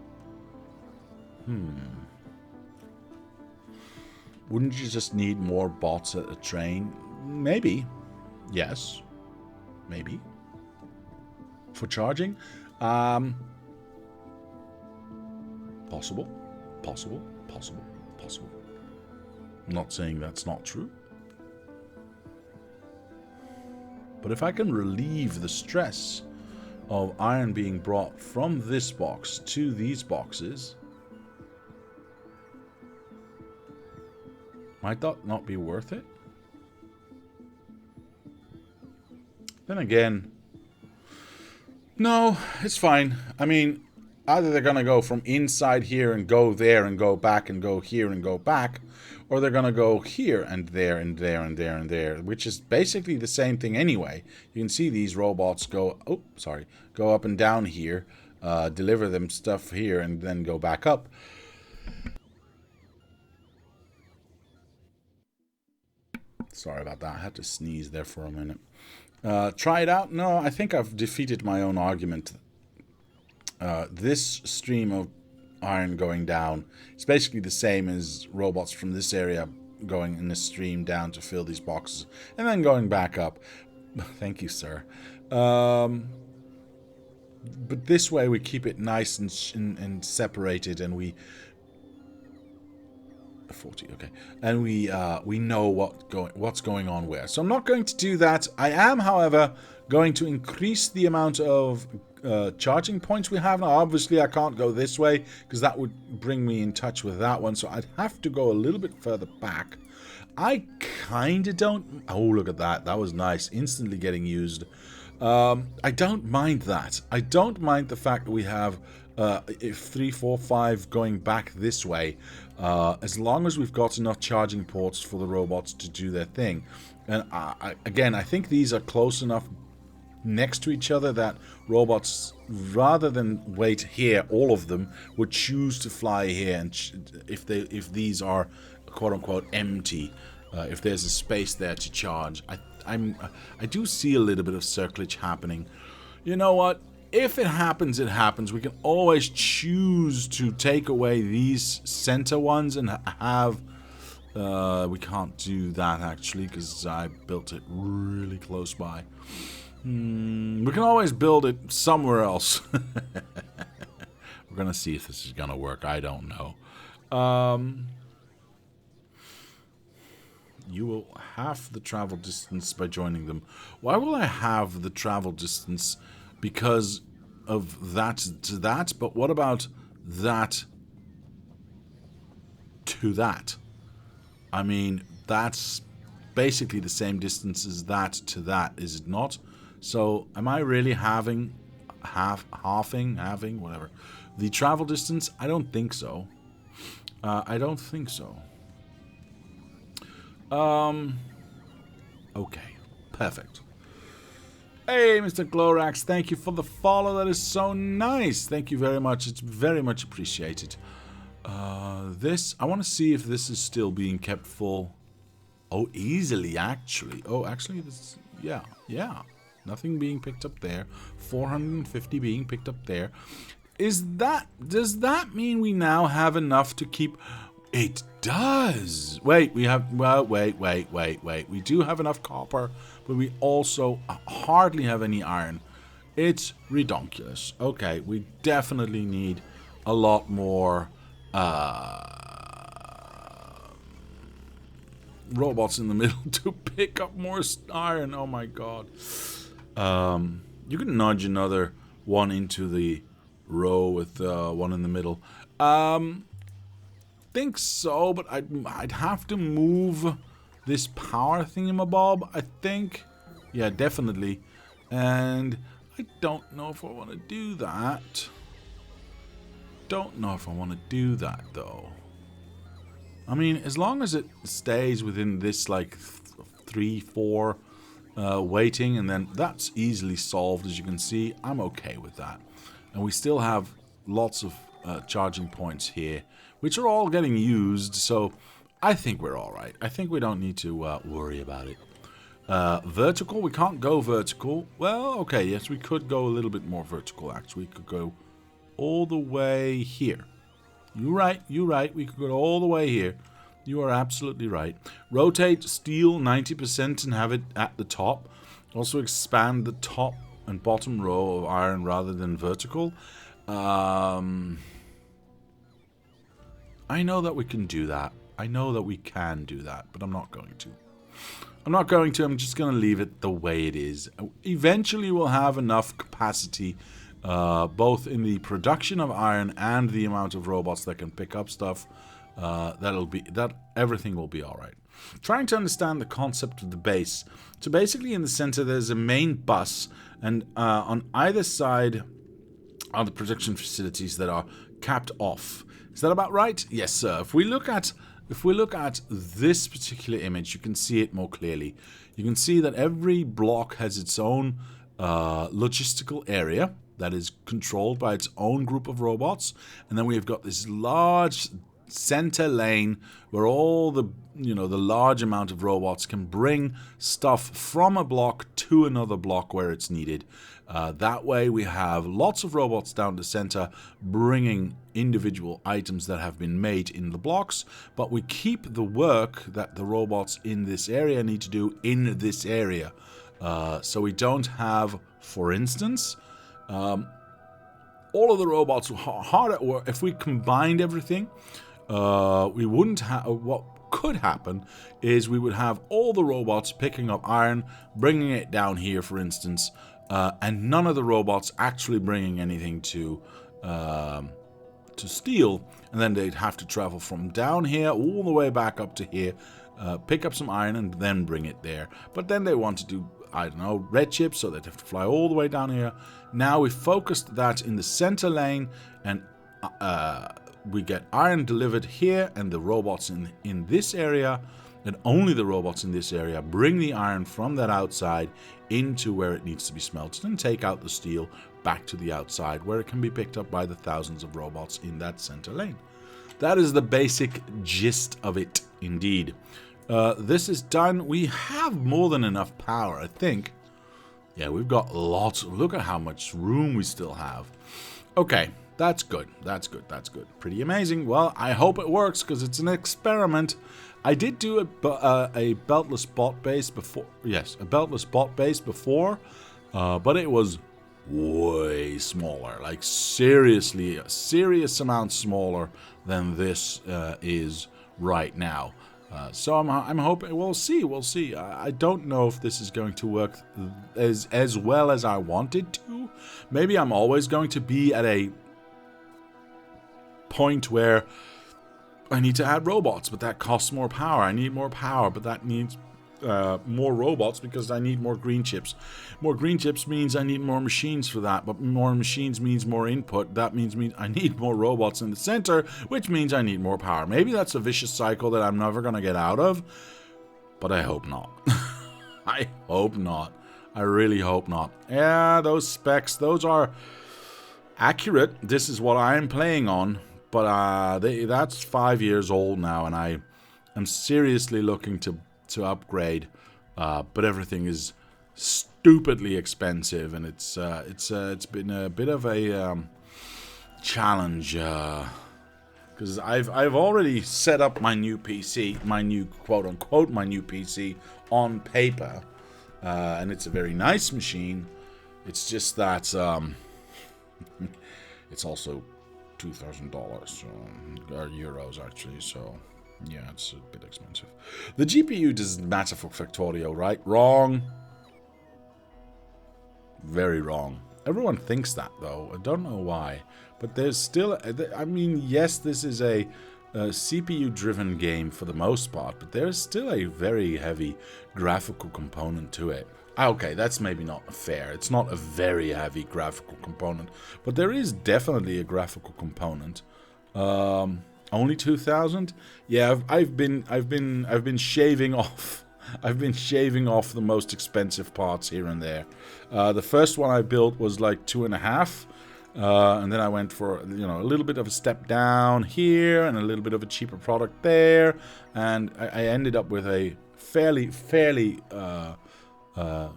Wouldn't you just need more bots at a train? Maybe. Yes. Maybe. For charging? Possible. Possible. Possible. Possible. I'm not saying that's not true. But if I can relieve the stress of iron being brought from this box to these boxes, might that not be worth it? Then again, no, it's fine. I mean, either they're going to go from inside here and go there and go back and go here and go back, or they're going to go here and there and there and there and there, which is basically the same thing anyway. You can see these robots go up and down here, deliver them stuff here, and then go back up. Sorry about that. I had to sneeze there for a minute. Try it out? No, I think I've defeated my own argument. This stream of iron going down is basically the same as robots from this area going in a stream down to fill these boxes and then going back up. Thank you, sir. But this way we keep it nice and separated, and we 40, okay, and we know what's going on where. So I'm not going to do that. I am, however, going to increase the amount of charging points we have. Now, obviously, I can't go this way because that would bring me in touch with that one. So I'd have to go a little bit further back. I kind of don't... Oh, look at that. That was nice. Instantly getting used. I don't mind that. I don't mind the fact that we have 3, 4, 5 going back this way. As long as we've got enough charging ports for the robots to do their thing. And again, I think these are close enough next to each other that robots, rather than wait here, all of them would choose to fly here, and if these are quote unquote empty, if there's a space there to charge. I do see a little bit of circlage happening. You know what? If it happens, it happens. We can always choose to take away these center ones and have... we can't do that, actually, because I built it really close by. We can always build it somewhere else. We're going to see if this is going to work. I don't know. You will half the travel distance by joining them. Why will I have the travel distance? Because of that to that? But what about that to that? I mean, that's basically the same distance as that to that, is it not? So, am I really halving, whatever, the travel distance? I don't think so. I don't think so. Okay, perfect. Hey, Mr. Glorax, thank you for the follow. That is so nice. Thank you very much. It's very much appreciated. This, I want to see if this is still being kept full. Oh, easily, actually. Oh, actually, this, yeah. Nothing being picked up there. 450 being picked up there. Does that mean we now have enough to keep... It does! Wait, we have... Well, wait. We do have enough copper, but we also hardly have any iron. It's redonkulous. Okay, we definitely need a lot more... robots in the middle to pick up more iron. Oh my god. You can nudge another one into the row with one in the middle. Think so, but I'd have to move this power thingamabob, I think. Yeah, definitely. And I don't know if I want to do that. Don't know if I want to do that, though. I mean, as long as it stays within this, like, 3-4 waiting, and then that's easily solved, as you can see, I'm okay with that. And we still have lots of charging points here, which are all getting used, so I think we're alright. I think we don't need to worry about it. Vertical, we can't go vertical. Well, okay, yes, we could go a little bit more vertical, actually. We could go all the way here. You're right. We could go all the way here. You are absolutely right. Rotate steel 90% and have it at the top. Also expand the top and bottom row of iron rather than vertical. I know that we can do that. But I'm not going to. I'm just going to leave it the way it is. Eventually we'll have enough capacity both in the production of iron and the amount of robots that can pick up stuff, that everything will be all right. Trying to understand the concept of the base. So basically, in the center, there's a main bus, and on either side are the production facilities that are capped off. Is that about right? Yes, sir. If we look at this particular image, you can see it more clearly. You can see that every block has its own logistical area that is controlled by its own group of robots, and then we've got this large center lane where all the large amount of robots can bring stuff from a block to another block where it's needed. That way we have lots of robots down the center bringing individual items that have been made in the blocks, but we keep the work that the robots in this area need to do in this area. So we don't have, for instance, all of the robots were hard at work. If we combined everything, we wouldn't have... What could happen is we would have all the robots picking up iron, bringing it down here, for instance, and none of the robots actually bringing anything to steel, and then they'd have to travel from down here all the way back up to here, pick up some iron, and then bring it there. But then they want to do, I don't know, red chips, so they'd have to fly all the way down here. Now we focused that in the center lane, and we get iron delivered here, and the robots in this area, and only the robots in this area, bring the iron from that outside into where it needs to be smelted and take out the steel back to the outside where it can be picked up by the thousands of robots in that center lane. That is the basic gist of it, indeed. This is done. We have more than enough power, I think. Yeah, we've got lots. Look at how much room we still have. Okay, that's good. That's good. Pretty amazing. Well, I hope it works because it's an experiment. I did do a Beltless bot base before. Yes, a Beltless bot base before, but it was way smaller. Like, seriously, a serious amount smaller than this is right now. So I'm hoping we'll see. I don't know if this is going to work as well as I want it to. Maybe I'm always going to be at a point where I need to add robots, but that costs more power. I need more power, but that needs more robots because I need more green chips. More green chips means I need more machines for that, but more machines means more input. That means I need more robots in the center, which means I need more power. Maybe that's a vicious cycle that I'm never going to get out of, but I hope not. I hope not. I really hope not. Yeah, those specs, those are accurate. This is what I'm playing on, but that's 5 years old now, and I am seriously looking to upgrade, but everything is stupidly expensive, and it's been a bit of a challenge because I've already set up my new PC, my new quote unquote my new PC on paper, and it's a very nice machine. It's just that it's also $2,000 or euros actually, so. Yeah, it's a bit expensive. The GPU doesn't matter for Factorio, right? Wrong. Very wrong. Everyone thinks that, though. I don't know why. But there's still... I mean, yes, this is a CPU-driven game for the most part, but there's still a very heavy graphical component to it. Okay, that's maybe not fair. It's not a very heavy graphical component, but there is definitely a graphical component. Only 2,000? Yeah, I've been shaving off. I've been shaving off the most expensive parts here and there. The first one I built was like 2.5, and then I went for a little bit of a step down here and a little bit of a cheaper product there, and I ended up with a fairly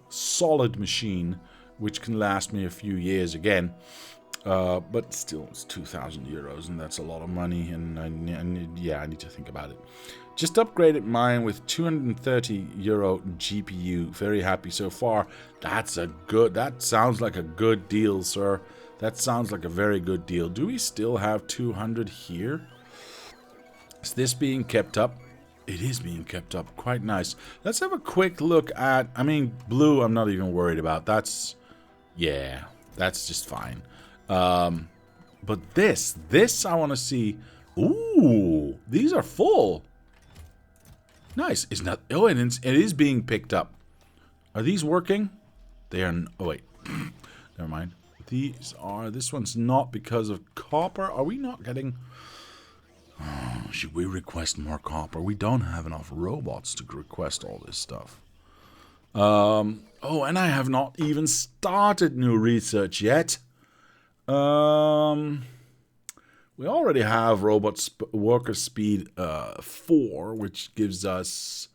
solid machine, which can last me a few years again. But still, it's 2,000 euros, and that's a lot of money, and yeah, I need to think about it. Just upgraded mine with 230 euro GPU. Very happy so far. That sounds like a good deal, sir. That sounds like a very good deal. Do we still have 200 here? Is this being kept up? It is being kept up. Quite nice. Let's have a quick look at... I mean, blue I'm not even worried about. That's just fine. But this I want to see. Ooh, these are full. Nice. It's not. Oh, and it is being picked up. Are these working? They are. Oh wait, never mind. These are. This one's not because of copper. Are we not getting? Oh, should we request more copper? We don't have enough robots to request all this stuff. Oh, and I have not even started new research yet. We already have worker speed 4, which gives us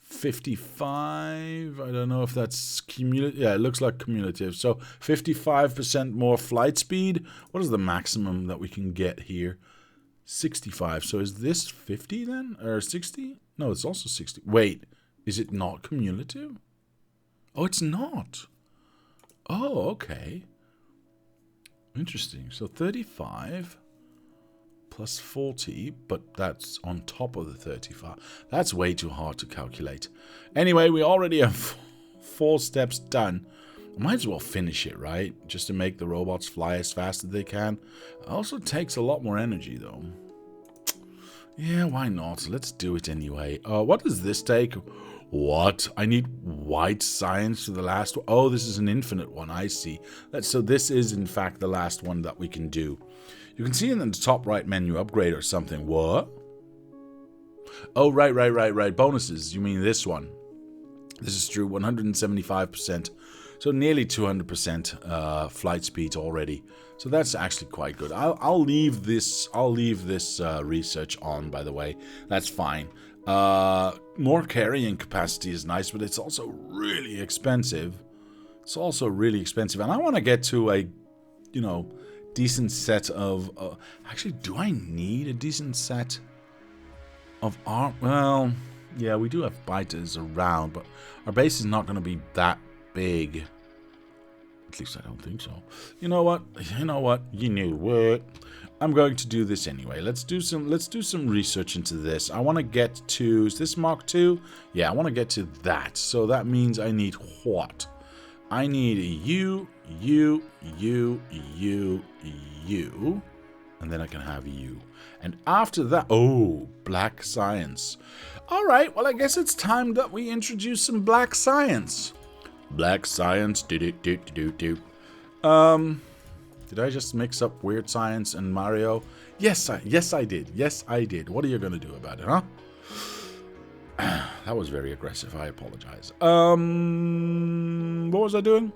55. I don't know if that's cumulative. Yeah, it looks like cumulative. So 55% more flight speed. What is the maximum that we can get here? 65. So is this 50 then? Or 60? No, it's also 60. Wait, is it not cumulative? Oh, it's not. Oh, okay. Interesting. So 35 plus 40, but that's on top of the 35. That's way too hard to calculate. Anyway, we already have 4 steps done. Might as well finish it, right? Just to make the robots fly as fast as they can. It also takes a lot more energy, though. Yeah, why not? Let's do it anyway. What does this take? What? I need white science for the last one. Oh, this is an infinite one. I see. So this is, in fact, the last one that we can do. You can see in the top right menu, upgrade or something. What? Oh, right. Bonuses. You mean this one. This is true. 175%. So nearly 200% flight speed already. So that's actually quite good. I'll leave this research on, by the way. That's fine. More carrying capacity is nice, but it's also really expensive. It's also really expensive, and I want to get to a, decent set of. Actually, do I need a decent set of arm? Well, yeah, we do have biters around, but our base is not going to be that big. At least I don't think so. You know what? You knew what? I'm going to do this anyway. Let's do some research into this. I want to get to, is this Mark II? Yeah, I want to get to that. So that means I need what? I need a U, and then I can have U. And after that, oh, black science. All right, well, I guess it's time that we introduce some black science. Black science, do. Did I just mix up weird science and Mario? Yes, I did. Yes, I did. What are you going to do about it, huh? That was very aggressive. I apologize. What was I doing?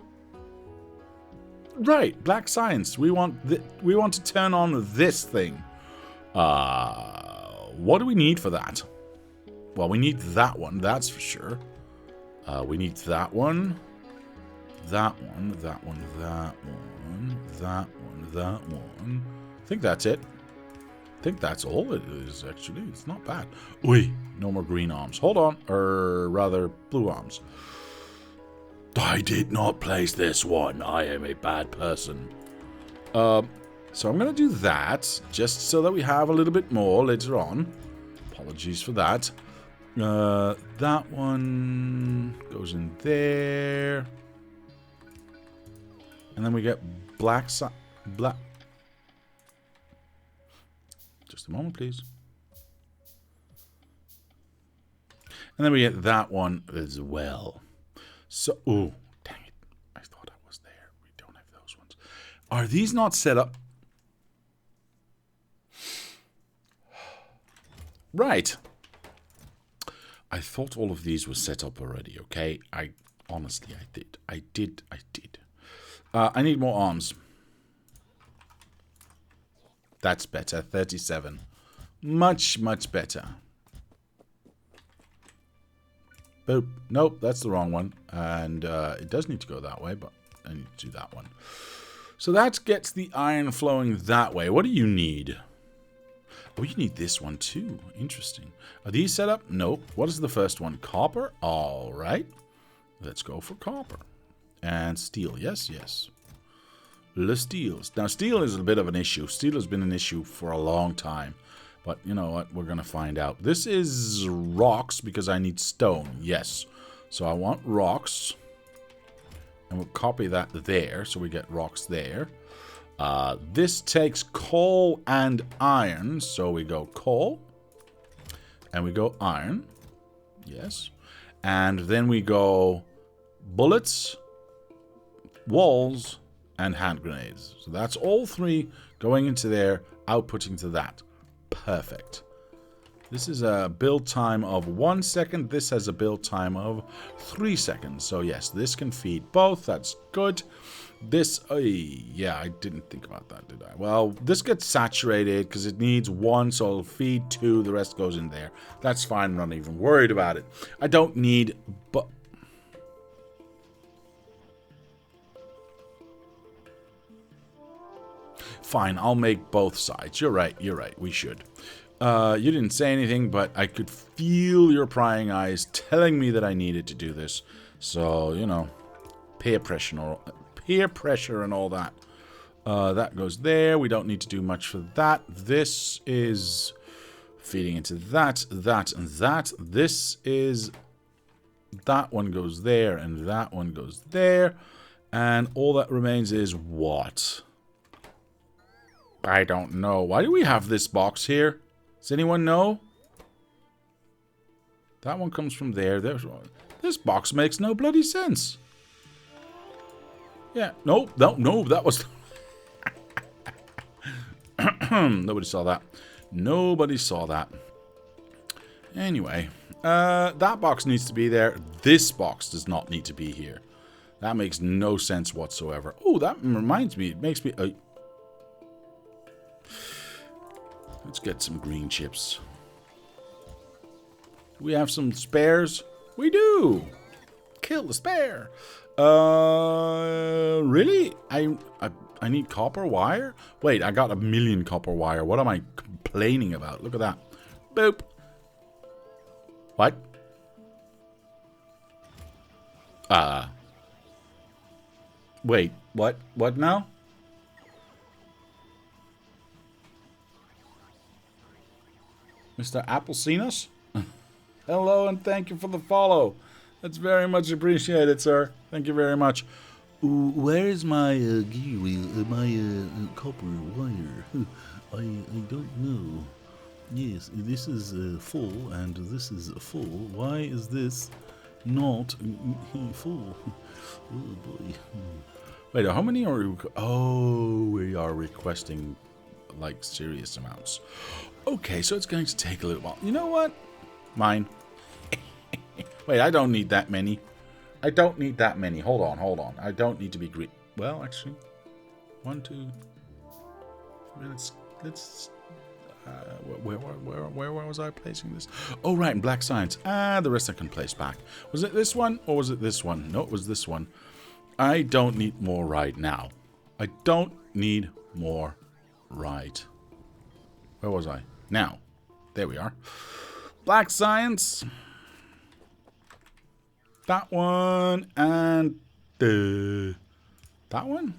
Right, black science. We want to turn on this thing. What do we need for that? Well, we need that one, that's for sure. We need that one. That one. I think that's it. I think that's all it is, actually. It's not bad. Oi, no more green arms. Hold on. Or rather, blue arms. I did not place this one. I am a bad person. So I'm going to do that, just so that we have a little bit more later on. Apologies for that. That one goes in there. And then we get black. Just a moment, please. And then we get that one as well. So, oh, dang it. I thought I was there. We don't have those ones. Are these not set up? Right. I thought all of these were set up already, okay? Honestly, I did. I did. I need more arms. That's better. 37. Much, much better. Boop. Nope, that's the wrong one. And it does need to go that way, but I need to do that one. So that gets the iron flowing that way. What do you need? Oh, you need this one too. Interesting. Are these set up? Nope. What is the first one? Copper? All right. Let's go for copper. And steel. Yes. The steels. Now, steel is a bit of an issue. Steel has been an issue for a long time. But you know what? We're going to find out. This is rocks because I need stone. Yes. So I want rocks. And we'll copy that there. So we get rocks there. This takes coal and iron. So we go coal. And we go iron. Yes. And then we go bullets, walls, and hand grenades. So that's all three going into there, outputting to that. Perfect. This is a build time of 1 second. This has a build time of 3 seconds. So yes, this can feed both. That's good. This, yeah, I didn't think about that, did I? Well, this gets saturated because it needs 1, so it'll feed 2. The rest goes in there. That's fine. I'm not even worried about it. I don't need, but fine, I'll make both sides. You're right. We should. You didn't say anything, but I could feel your prying eyes telling me that I needed to do this. So, you know, peer pressure and all that. That goes there. We don't need to do much for that. This is feeding into that, and that. This is... that one goes there, and that one goes there. And all that remains is what? I don't know. Why do we have this box here? Does anyone know? That one comes from there. This box makes no bloody sense. Yeah. No, that was... Nobody saw that. Nobody saw that. Anyway. That box needs to be there. This box does not need to be here. That makes no sense whatsoever. Oh, that reminds me. It makes me... let's get some green chips. Do we have some spares? We do. Kill the spare. Really? I need copper wire? Wait, I got 1,000,000 copper wire. What am I complaining about? Look at that. Boop. What? Wait, what? What now? Mr. Applesinus? Hello and thank you for the follow. That's very much appreciated, sir. Thank you very much. Where is my gear wheel, my copper wire? I don't know. Yes, this is full and this is full. Why is this not full? Oh boy. Wait, how many are we? Oh, we are requesting like serious amounts. Okay, so it's going to take a little while. You know what? Mine. Wait, I don't need that many. I don't need that many. Hold on. I don't need to be greedy. Well, actually, 1, 2. Let's. Where was I placing this? Oh, right, in Black Science. The rest I can place back. Was it this one or was it this one? No, it was this one. I don't need more right now. I don't need more right. Where was I? Now. There we are. Black Science. That one and that one?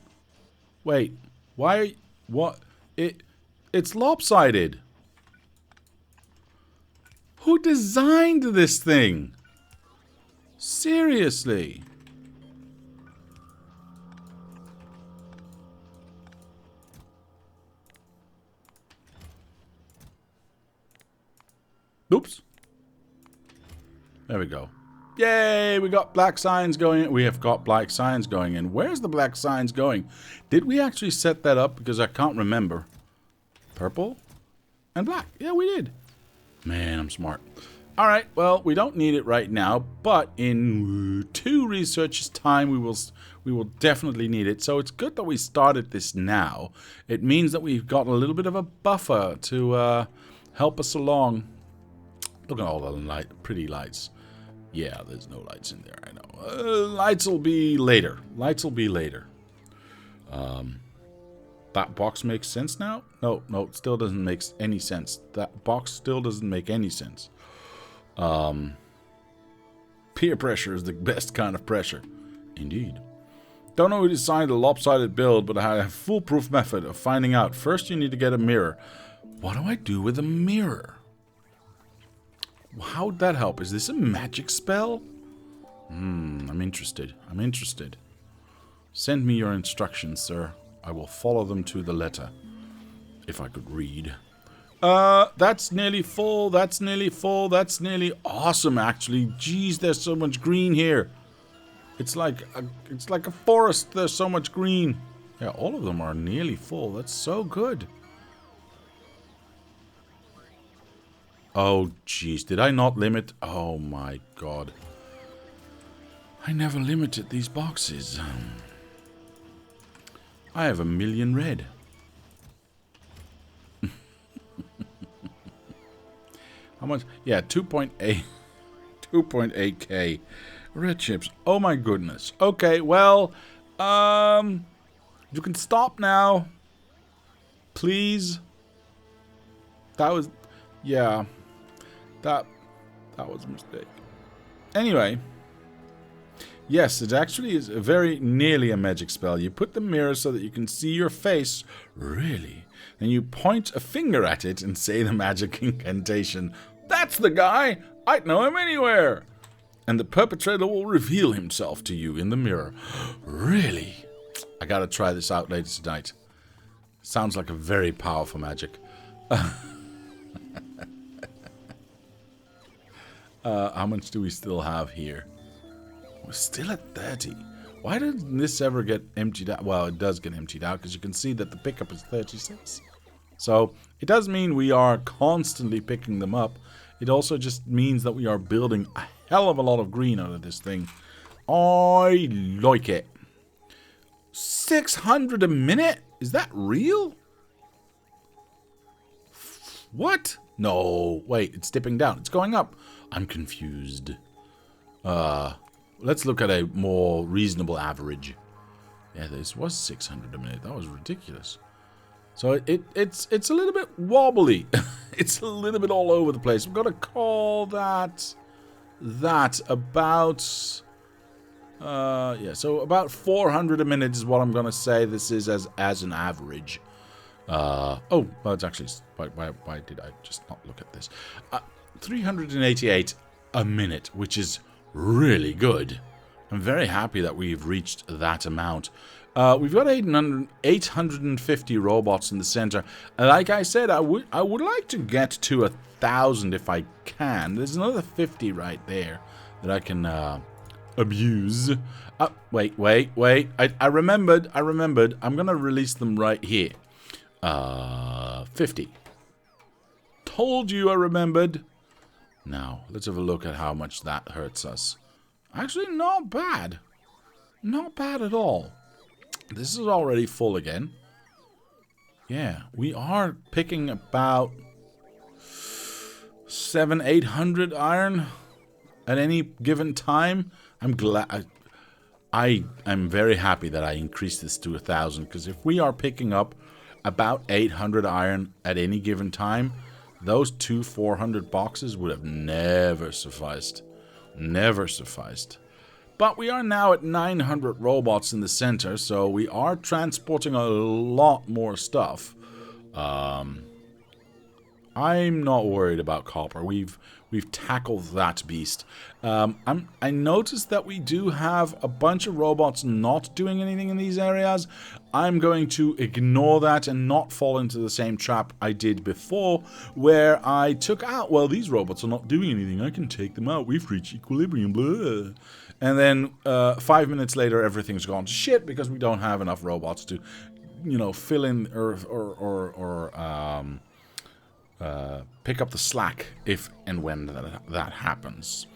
Wait. Why? What? It's lopsided. Who designed this thing? Seriously. Oops. There we go. Yay, we got black signs going. We have got black signs going in. Where's the black signs going? Did we actually set that up? Because I can't remember. Purple and black. Yeah, we did. Man, I'm smart. All right, well, we don't need it right now, but in 2 research's time, we will definitely need it. So it's good that we started this now. It means that we've got a little bit of a buffer to help us along. Look at all the pretty lights. Yeah, there's no lights in there, I know. Lights will be later. That box makes sense now? No, it still doesn't make any sense. That box still doesn't make any sense. Peer pressure is the best kind of pressure. Indeed. Don't know who designed a lopsided build, but I have a foolproof method of finding out. First, you need to get a mirror. What do I do with a mirror? How'd that help? Is this a magic spell? I'm interested. Send me your instructions, sir. I will follow them to the letter. If I could read. That's nearly full. That's nearly awesome, actually. Jeez, there's so much green here. It's like a forest. There's so much green. Yeah, all of them are nearly full. That's so good. Oh, jeez. Did I not limit? Oh, my God. I never limited these boxes. I have 1,000,000 red. How much? Yeah, 2.8k red chips. Oh my goodness. Okay, well, you can stop now. Please. That was, yeah. That was a mistake. Anyway. Yes, it actually is very nearly a magic spell. You put the mirror so that you can see your face. Really? Then you point a finger at it and say the magic incantation. That's the guy! I'd know him anywhere! And the perpetrator will reveal himself to you in the mirror. Really? I gotta try this out later tonight. Sounds like a very powerful magic. How much do we still have here? We're still at 30. Why didn't this ever get emptied out? Well, it does get emptied out because you can see that the pickup is 36. So it does mean we are constantly picking them up. It also just means that we are building a hell of a lot of green out of this thing. I like it. 600 a minute? Is that real? What? No. Wait, it's dipping down. It's going up. I'm confused. Let's look at a more reasonable average. Yeah, this was 600 a minute. That was ridiculous. So it's a little bit wobbly. It's a little bit all over the place. We've got to call that about yeah, so about 400 a minute is what I'm going to say this is as an average. Oh, well, it's actually... Why did I just not look at this? 388 a minute, which is really good. I'm very happy that we've reached that amount. We've got 850 robots in the center. Like I said, I would like to get to 1,000 if I can. There's another 50 right there that I can abuse. Wait. I remembered. I'm gonna release them right here. 50. Told you I remembered. Now, let's have a look at how much that hurts us. Actually, not bad. Not bad at all. This is already full again. Yeah, we are picking about 700-800 iron at any given time. I'm glad. I'm very happy that I increased this to 1,000, because if we are picking up about 800 iron at any given time, those 400 boxes would have never sufficed. Never sufficed. But we are now at 900 robots in the center, so we are transporting a lot more stuff. I'm not worried about copper. We've tackled that beast. I noticed that we do have a bunch of robots not doing anything in these areas. I'm going to ignore that and not fall into the same trap I did before, where I took out, well, these robots are not doing anything, I can take them out, we've reached equilibrium, blah. And then 5 minutes later, everything's gone to shit because we don't have enough robots to, you know, fill in or pick up the slack if and when that happens.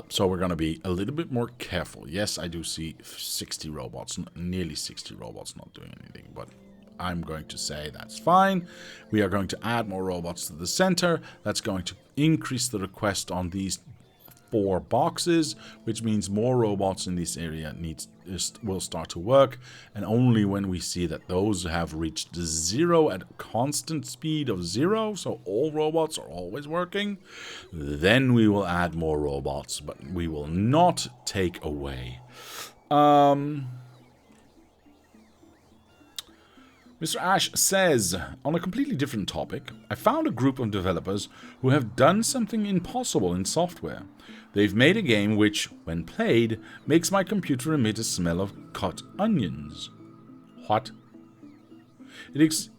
So we're going to be a little bit more careful. Yes, I do see 60 robots, nearly 60 robots not doing anything, but I'm going to say that's fine. We are going to add more robots to the center. That's going to increase the request on these 4 boxes, which means more robots in this area will start to work, and only when we see that those have reached 0 at a constant speed of 0, so all robots are always working, then we will add more robots, but we will not take away. Mr. Ash says, on a completely different topic, I found a group of developers who have done something impossible in software. They've made a game which, when played, makes my computer emit a smell of cut onions. What? It's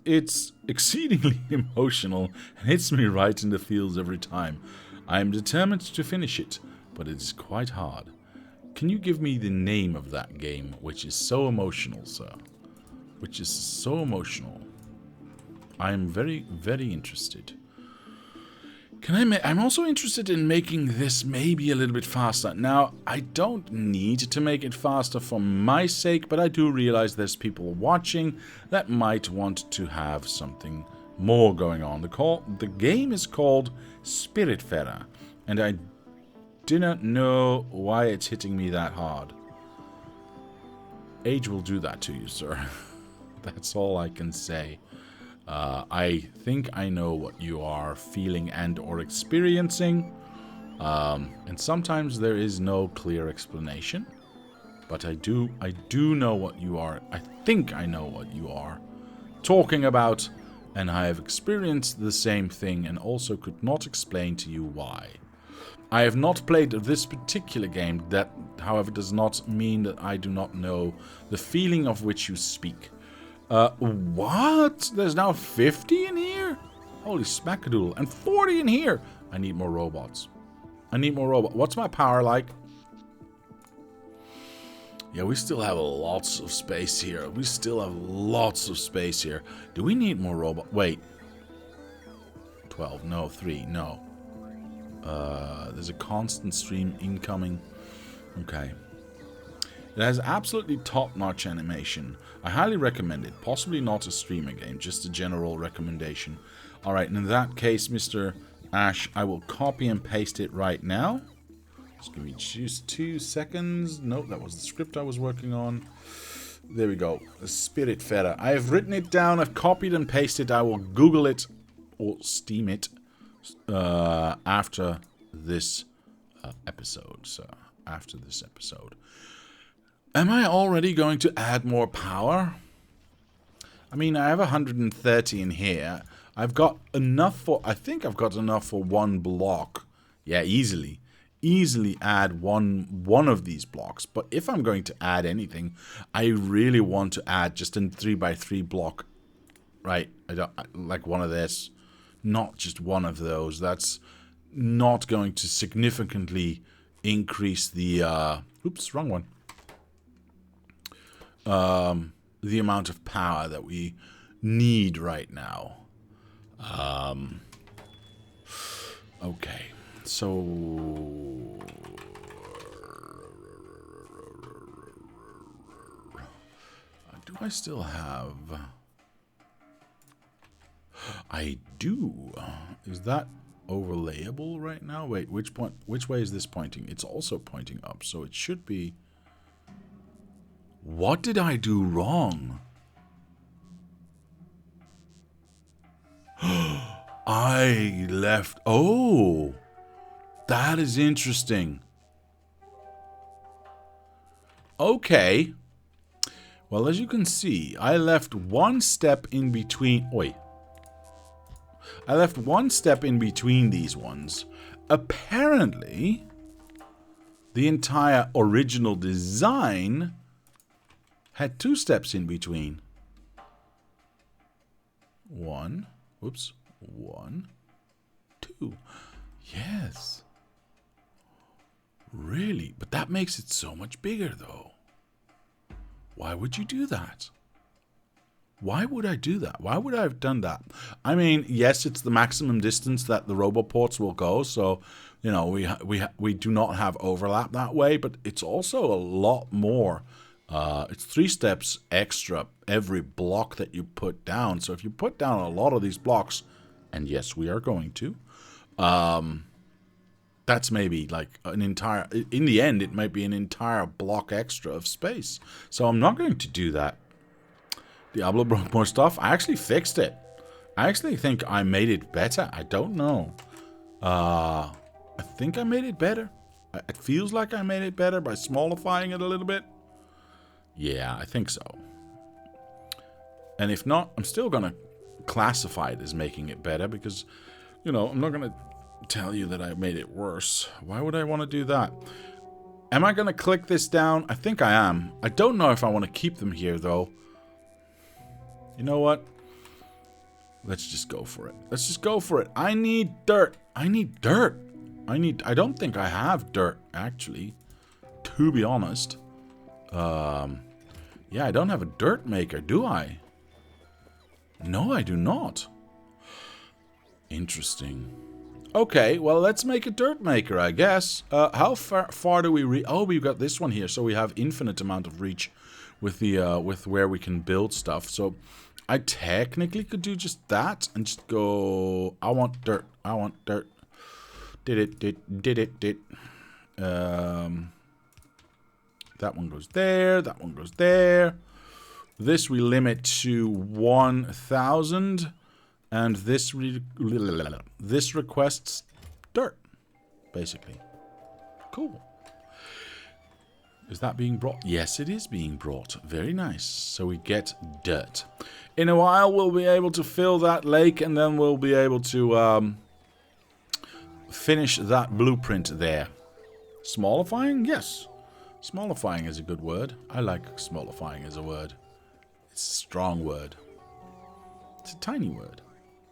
exceedingly emotional and hits me right in the feels every time. I am determined to finish it, but it is quite hard. Can you give me the name of that game, which is so emotional, sir? Which is so emotional. I am very, very interested. I'm also interested in making this maybe a little bit faster. Now, I don't need to make it faster for my sake, but I do realize there's people watching that might want to have something more going on. The game is called Spiritfarer, and I do not know why it's hitting me that hard. Age will do that to you, sir. That's all I can say. I think I know what you are feeling and or experiencing. And sometimes there is no clear explanation. But I do know what you are. I think I know what you are talking about. And I have experienced the same thing and also could not explain to you why. I have not played this particular game. That, however, does not mean that I do not know the feeling of which you speak. What? There's now 50 in here? Holy smackadoodle. And 40 in here. I need more robots. What's my power like? Yeah, we still have lots of space here. Do we need more robots? Wait. 12. No. 3. No. There's a constant stream incoming. Okay. It has absolutely top-notch animation. I highly recommend it. Possibly not a streamer game, just a general recommendation. Alright, in that case, Mr. Ash, I will copy and paste it right now. Just give me just 2 seconds. Nope, that was the script I was working on. There we go. The Spiritfarer. I have written it down. I've copied and pasted. I will Google it or Steam it after this episode. So, after this episode. Am I already going to add more power? I mean, I have 130 in here. I've got enough for... I think I've got enough for one block. Yeah, easily. Easily add one of these blocks. But if I'm going to add anything, I really want to add just a 3x3 block. Right? Like one of this. Not just one of those. That's not going to significantly increase the... oops, wrong one. The amount of power that we need right now. Okay, so do I still have? I do. Is that overlayable right now? Wait, which way is this pointing? It's also pointing up, so it should be. What did I do wrong? I left... Oh! That is interesting. Okay. Well, as you can see, I left one step in between... Oi. I left one step in between these ones. Apparently, the entire original design had 2 steps in between. 1... Whoops. 1, 2. Yes. Really? But that makes it so much bigger, though. Why would you do that? Why would I do that? Why would I have done that? I mean, yes, it's the maximum distance that the roboports will go, so, you know, we do not have overlap that way, but it's also a lot more. It's 3 steps extra every block that you put down. So if you put down a lot of these blocks, and yes, we are going to, that's maybe like an entire, in the end, it might be an entire block extra of space. So I'm not going to do that. Diablo broke more stuff. I actually fixed it. I actually think I made it better. I don't know. I think I made it better. It feels like I made it better by smallifying it a little bit. Yeah, I think so. And if not, I'm still going to classify it as making it better because, you know, I'm not going to tell you that I made it worse. Why would I want to do that? Am I going to click this down? I think I am. I don't know if I want to keep them here, though. You know what? Let's just go for it. Let's just go for it. I need dirt. I need dirt. I don't think I have dirt, actually. To be honest. Yeah, I don't have a dirt maker, do I? No, I do not. Interesting. Okay, well, let's make a dirt maker, I guess. How far do we reach? Oh, we've got this one here, so we have infinite amount of reach with the with where we can build stuff. So I technically could do just that and just go. I want dirt. I want dirt. Did it. That one goes there. That one goes there. This we limit to 1,000. And this requests dirt, basically. Cool. Is that being brought? Yes, it is being brought. Very nice. So we get dirt. In a while, we'll be able to fill that lake, and then we'll be able to finish that blueprint there. Smallifying? Yes. Smallifying is a good word. I like smallifying as a word. It's a strong word. It's a tiny word.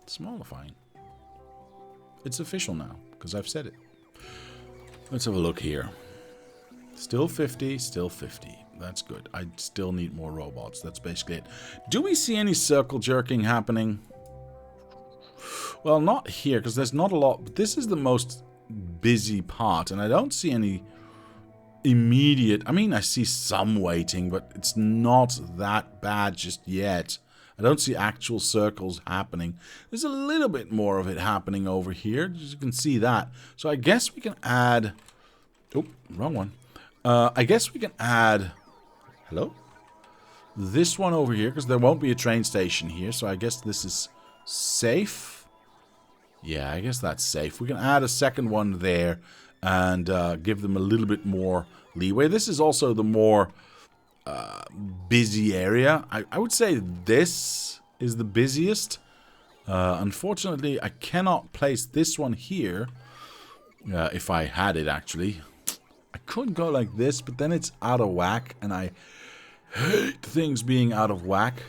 Smallifying. It's official now, because I've said it. Let's have a look here. Still 50, still 50. That's good. I still need more robots. That's basically it. Do we see any circle jerking happening? Well, not here, because there's not a lot. But this is the most busy part, and I don't see any immediate... I mean, I see some waiting, but it's not that bad just yet. I don't see actual circles happening. There's a little bit more of it happening over here. As you can see that. So I guess we can add... Oh, wrong one. I guess we can add... Hello? This one over here, because there won't be a train station here. So I guess this is safe. Yeah, I guess that's safe. We can add a second one there and give them a little bit more leeway. This is also the more busy area. I would say this is the busiest. Unfortunately, I cannot place this one here. If I had it, actually. I could go like this, but then it's out of whack, and I hate things being out of whack.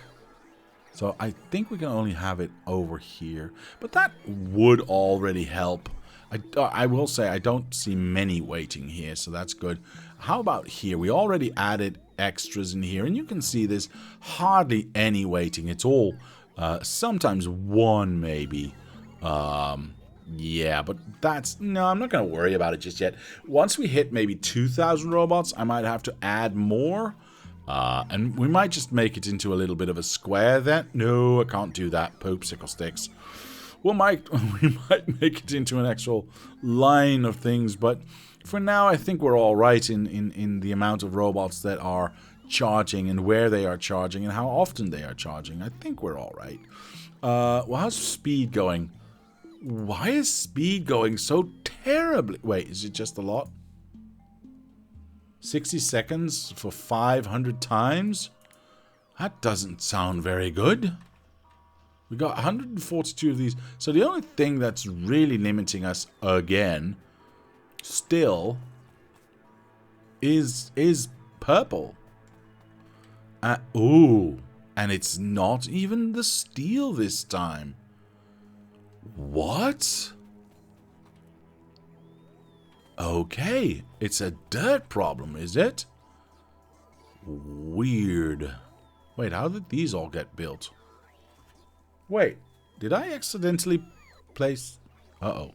So I think we can only have it over here. But that would already help. I will say I don't see many waiting here, so that's good. How about here? We already added extras in here, and you can see there's hardly any waiting. It's all sometimes one maybe. Yeah, but that's... No, I'm not going to worry about it just yet. Once we hit maybe 2,000 robots, I might have to add more. And we might just make it into a little bit of a square then. No, I can't do that. Poop sickle sticks. We might make it into an actual line of things, but for now I think we're all right in the amount of robots that are charging and where they are charging and how often they are charging. I think we're all right. Well, how's speed going? Why is speed going so terribly? Wait, is it just a lot? 60 seconds for 500 times? That doesn't sound very good. We got 142 of these. So the only thing that's really limiting us again still is purple. Ooh, and it's not even the steel this time. What? Okay, it's a dirt problem, is it? Weird. Wait, how did these all get built? Wait, did I accidentally place... Uh-oh.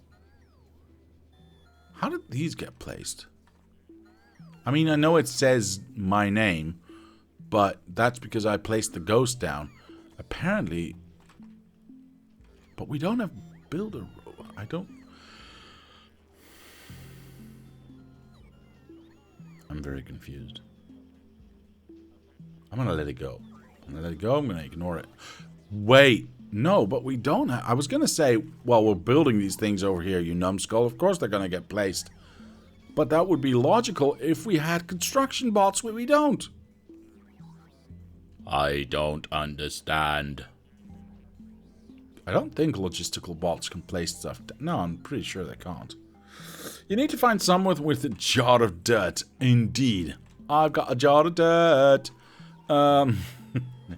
How did these get placed? I mean, I know it says my name, but that's because I placed the ghost down. Apparently... But we don't have builder... I don't... I'm very confused. I'm gonna let it go. I'm gonna let it go. I'm gonna ignore it. Wait. No, but we don't have... I was gonna say, well, we're building these things over here, you numbskull. Of course they're gonna get placed. But that would be logical if we had construction bots, but we don't. I don't understand. I don't think logistical bots can place stuff. No, I'm pretty sure they can't. You need to find someone with a jar of dirt. Indeed. I've got a jar of dirt. I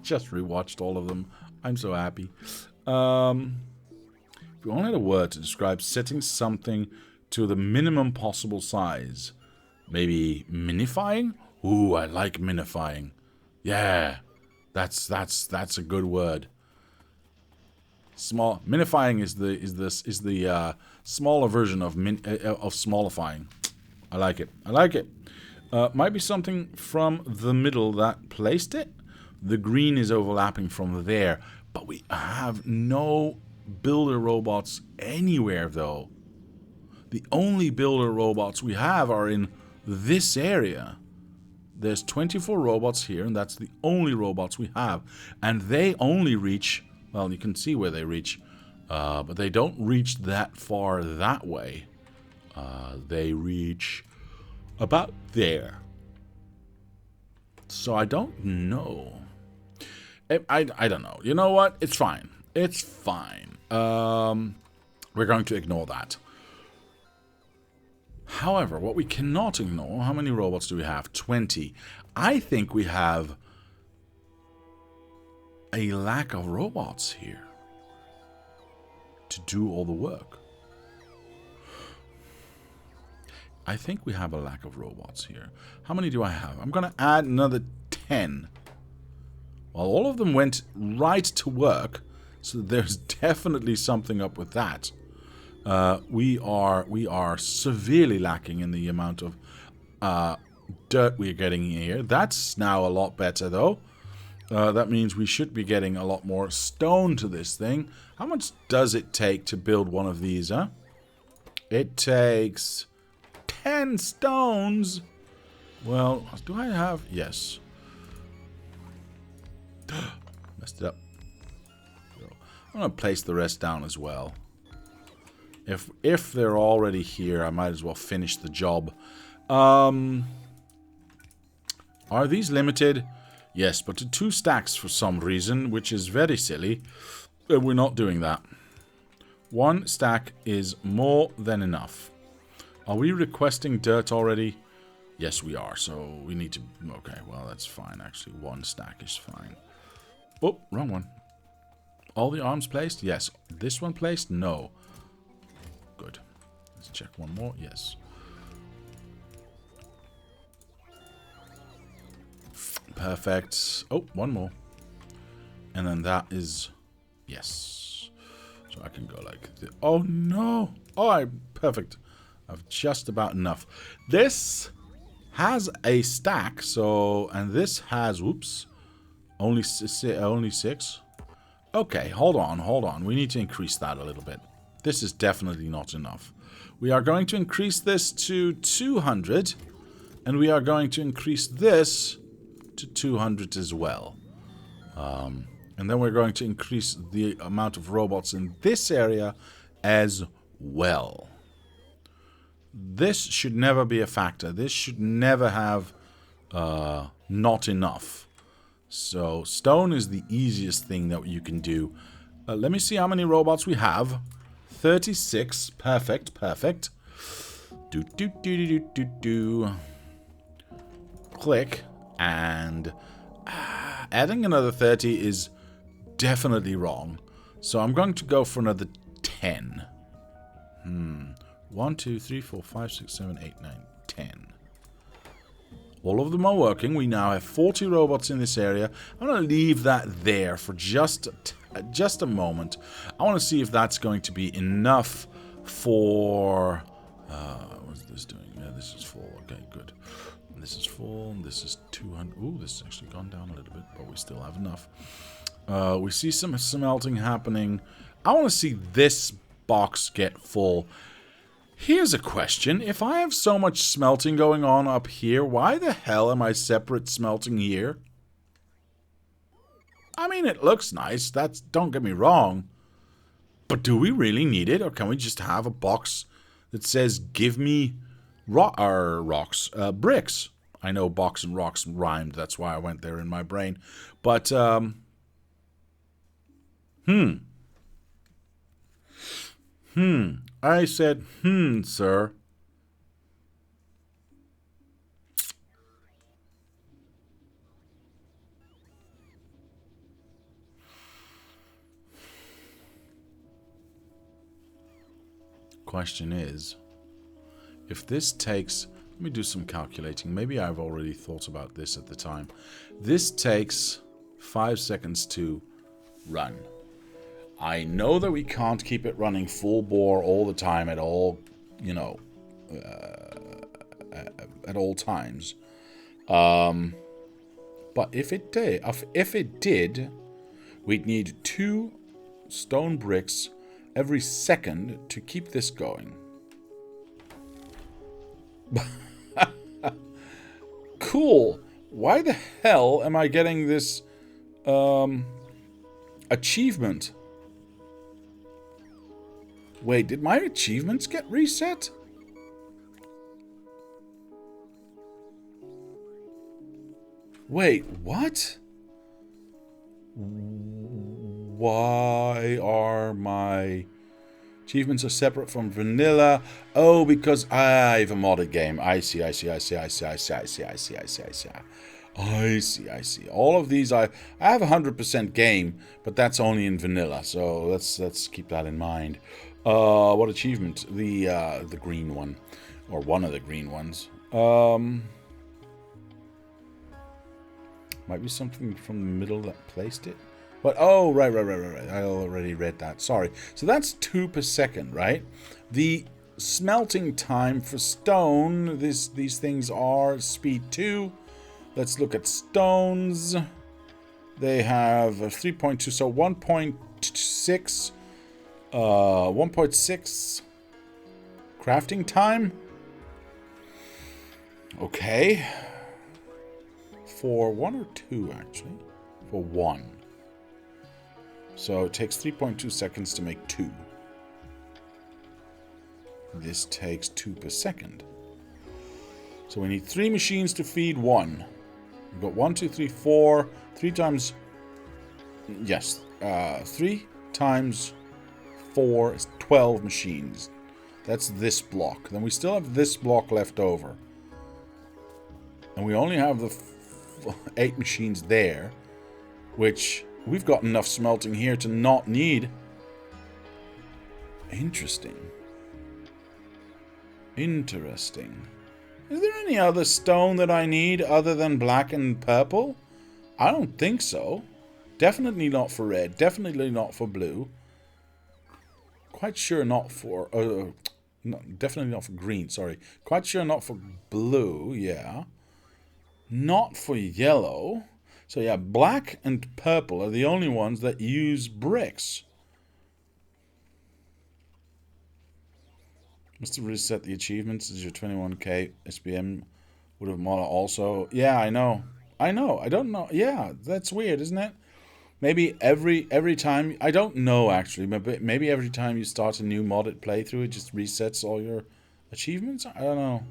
just rewatched all of them. I'm so happy. If you only had a word to describe setting something to the minimum possible size. Maybe minifying? Ooh, I like minifying. Yeah. That's a good word. Small minifying is the smaller version of smallifying. I like it. I like it. Might be something from the middle that placed it. The green is overlapping from there, but we have no builder robots anywhere though. The only builder robots we have are in this area. There's 24 robots here, and that's the only robots we have, and they only reach. Well, you can see where they reach, but they don't reach that far that way. They reach about there. So I don't know. I don't know. You know what? It's fine. It's fine. We're going to ignore that. However, what we cannot ignore, how many robots do we have? 20. I think we have a lack of robots here to do all the work. I think we have a lack of robots here. How many do I have? I'm going to add another 10. Well, all of them went right to work, so there's definitely something up with that. We are severely lacking in the amount of dirt we're getting here. That's now a lot better, though. That means we should be getting a lot more stone to this thing. How much does it take to build one of these, huh? It takes 10 stones. Well, do I have... Yes. Messed it up. I'm going to place the rest down as well. If they're already here, I might as well finish the job. Are these limited? Yes, but to 2 stacks for some reason, which is very silly. We're not doing that. 1 stack is more than enough. Are we requesting dirt already? Yes, we are. So we need to... Okay, well, that's fine. Actually, 1 stack is fine. Oh, wrong one. All the arms placed? Yes. This one placed? No. Good. Let's check one more. Yes. Perfect. Oh, one more. And then that is... Yes. So I can go like this. Oh, no. Oh, perfect. I've just about enough. This has a stack, so... And this has... Whoops. Only 6. Okay, hold on. We need to increase that a little bit. This is definitely not enough. We are going to increase this to 200. And we are going to increase this to 200 as well. And then we're going to increase the amount of robots in this area as well. This should never be a factor. This should never have not enough. So stone is the easiest thing that you can do. Let me see how many robots we have. 36. Perfect. Click. And adding another 30 is definitely wrong. So I'm going to go for another 10. 1, 2, 3, 4, 5, 6, 7, 8, 9, 10. All of them are working. We now have 40 robots in this area. I'm going to leave that there for just a moment. I want to see if that's going to be enough for... what's this doing? Yeah, this is full. Okay, good. This is full. This is 200. Ooh, this has actually gone down a little bit, but we still have enough. We see some smelting happening. I want to see this box get full. Here's a question. If I have so much smelting going on up here, why the hell am I separate smelting here? I mean, it looks nice. Don't get me wrong. But do we really need it? Or can we just have a box that says, give me bricks? I know box and rocks rhymed. That's why I went there in my brain. But, I said, sir. Question is, if this takes... Let me do some calculating. Maybe I've already thought about this at the time. This takes 5 seconds to run. I know that we can't keep it running full bore all the time at all, you know, at all times. But if it did, we'd need 2 stone bricks every second to keep this going. Cool. Why the hell am I getting this achievement? Wait, did my achievements get reset? Wait, what? Why are my achievements are separate from vanilla? Oh, because I have a modded game. I see. All of these, I have 100% game, but that's only in vanilla. So let's keep that in mind. What achievement? The green one, or one of the green ones. Might be something from the middle that placed it. But oh, right. I already read that. Sorry. So that's 2 per second, right? The smelting time for stone. These things are speed 2. Let's look at stones. They have 3.2, so 1.6. 1.6 crafting time. Okay. For 1 or 2, actually. For 1. So it takes 3.2 seconds to make 2. This takes 2 per second. So we need 3 machines to feed 1. We've got 1, 2, 3, 4. 3 times... Yes. 3 times 4 is 12 machines. That's this block. Then we still have this block left over. And we only have the 8 machines there. Which, we've got enough smelting here to not need... Interesting. Interesting. Is there any other stone that I need other than black and purple? I don't think so. Definitely not for red. Definitely not for blue. Quite sure not for... no, definitely not for green, sorry. Quite sure not for blue, yeah. Not for yellow. So yeah, black and purple are the only ones that use bricks. Must have reset the achievements. Is your 21k SPM would have model also? Yeah, I know. I don't know. Yeah, that's weird, isn't it? Maybe every time... I don't know, actually. Maybe every time you start a new modded playthrough, it just resets all your achievements? I don't know.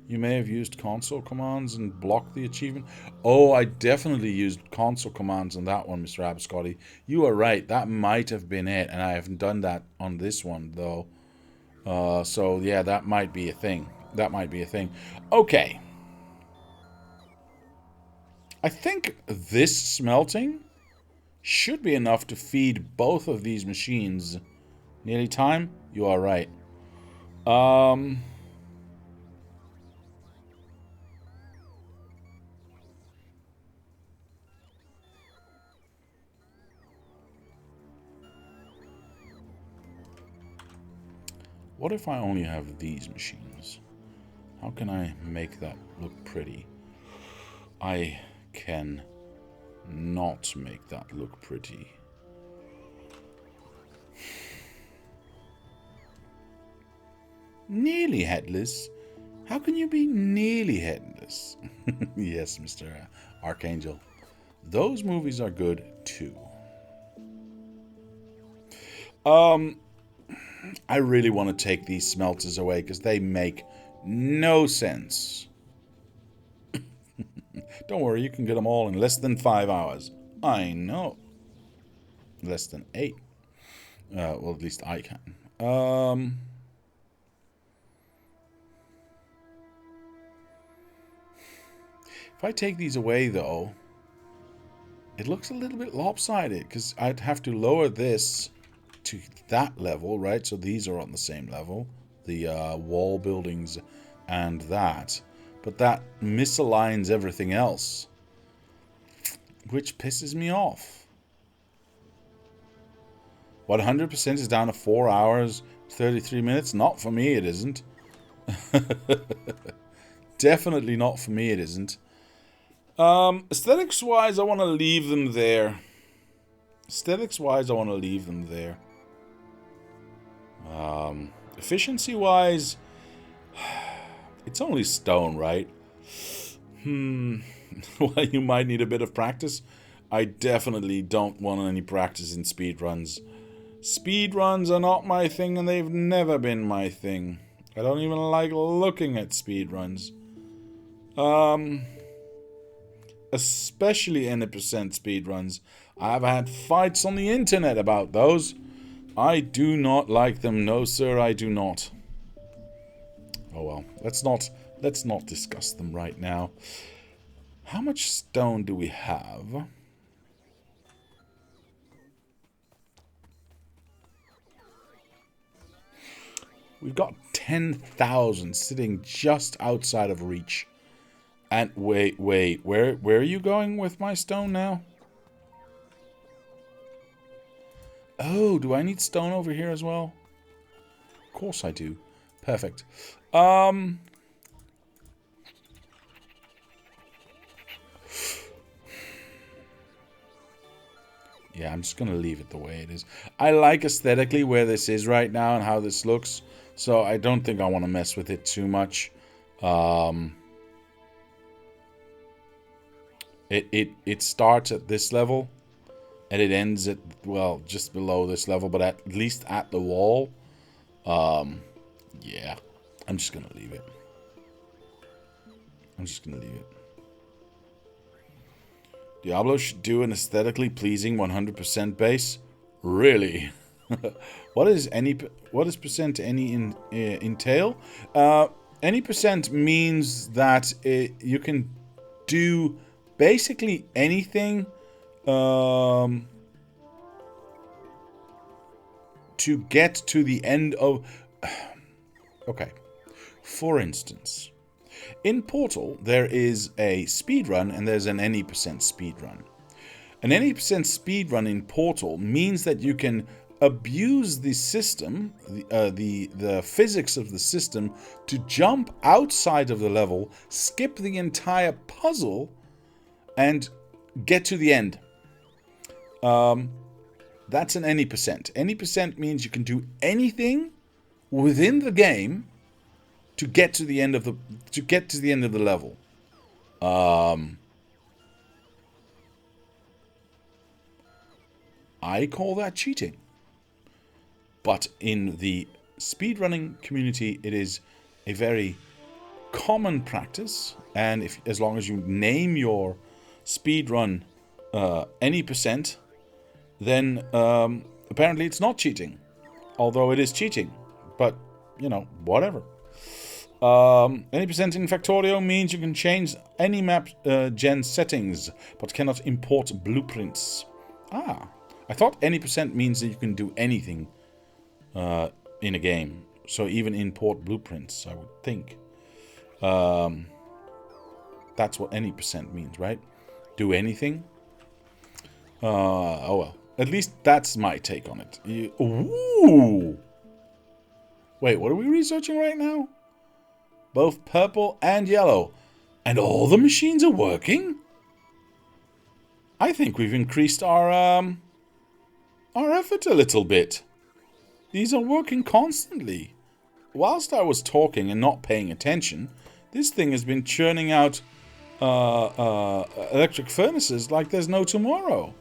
You may have used console commands and blocked the achievement. Oh, I definitely used console commands on that one, Mr. Abscotty. You are right. That might have been it, and I haven't done that on this one, though. So, yeah, that might be a thing. That might be a thing. Okay. I think this smelting should be enough to feed both of these machines. Nearly time? You are right. What if I only have these machines? How can I make that look pretty? I can not make that look pretty. Nearly headless? How can you be nearly headless? Yes, Mr. Archangel. Those movies are good too. I really want to take these smelters away because they make no sense. Don't worry, you can get them all in less than 5 hours. I know. Less than 8. Well, at least I can. If I take these away, though, it looks a little bit lopsided because I'd have to lower this to that level, right? So these are on the same level, the wall buildings and that. But that misaligns everything else, which pisses me off. What, 100% is down to 4 hours, 33 minutes? Not for me, it isn't. Definitely not for me, it isn't. Aesthetics-wise, I want to leave them there. Aesthetics-wise, I want to leave them there. Efficiency-wise, it's only stone, right? Well, you might need a bit of practice. I definitely don't want any practice in speedruns. Speedruns are not my thing, and they've never been my thing. I don't even like looking at speedruns. Especially N% speedruns. I've had fights on the internet about those. I do not like them. No, sir, I do not. Oh well, let's not discuss them right now. How much stone do we have? We've got 10,000 sitting just outside of reach. And wait, where are you going with my stone now? Oh, do I need stone over here as well? Of course I do. Perfect. Yeah, I'm just going to leave it the way it is. I like aesthetically where this is right now and how this looks. So I don't think I want to mess with it too much. It starts at this level. And it ends at, well, just below this level. But at least at the wall. Yeah. I'm just going to leave it. I'm just going to leave it. Diablo should do an aesthetically pleasing 100% base. Really? What is percent any entail? Any percent means that you can do basically anything to get to the end of... Okay. For instance, in Portal, there is a speedrun and there's an any percent speedrun. An any percent speedrun in Portal means that you can abuse the system, the physics of the system, to jump outside of the level, skip the entire puzzle, and get to the end. That's an any percent. Any percent means you can do anything within the game to get to the end of the level. I call that cheating. But in the speedrunning community, it is a very common practice, and as long as you name your speedrun any percent, then apparently it's not cheating. Although it is cheating. But, you know, whatever. Any percent in Factorio means you can change any map gen settings, but cannot import blueprints. Ah, I thought any percent means that you can do anything in a game. So even import blueprints, I would think. That's what any percent means, right? Do anything. Oh well. At least that's my take on it. Ooh! Wait, what are we researching right now? Both purple and yellow. And all the machines are working? I think we've increased our effort a little bit. These are working constantly. Whilst I was talking and not paying attention, this thing has been churning out electric furnaces like there's no tomorrow.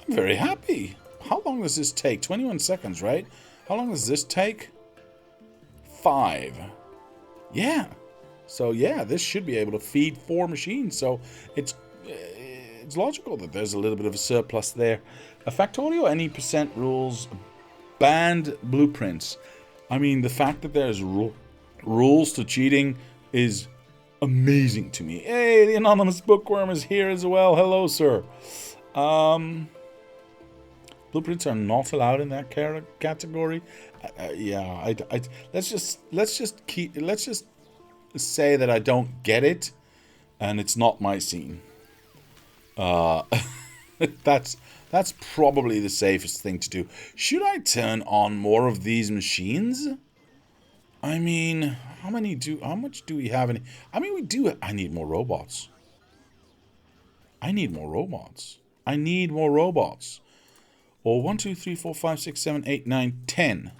I'm very happy. How long does this take? 21 seconds, right? How long does this take? 5. Yeah. So yeah, this should be able to feed 4 machines. So it's logical that there's a little bit of a surplus there. A Factorio any percent rules banned blueprints. I mean, the fact that there's rules to cheating is amazing to me. Hey, the anonymous bookworm is here as well. Hello, sir. Blueprints are not allowed in that category. Yeah, let's just say that I don't get it, and it's not my scene. That's probably the safest thing to do. Should I turn on more of these machines? I mean, how much do we have? I mean, we do. I need more robots. I need more robots. Or 1, 2, 3, 4, 5, 6, 7, 8, 9, 10.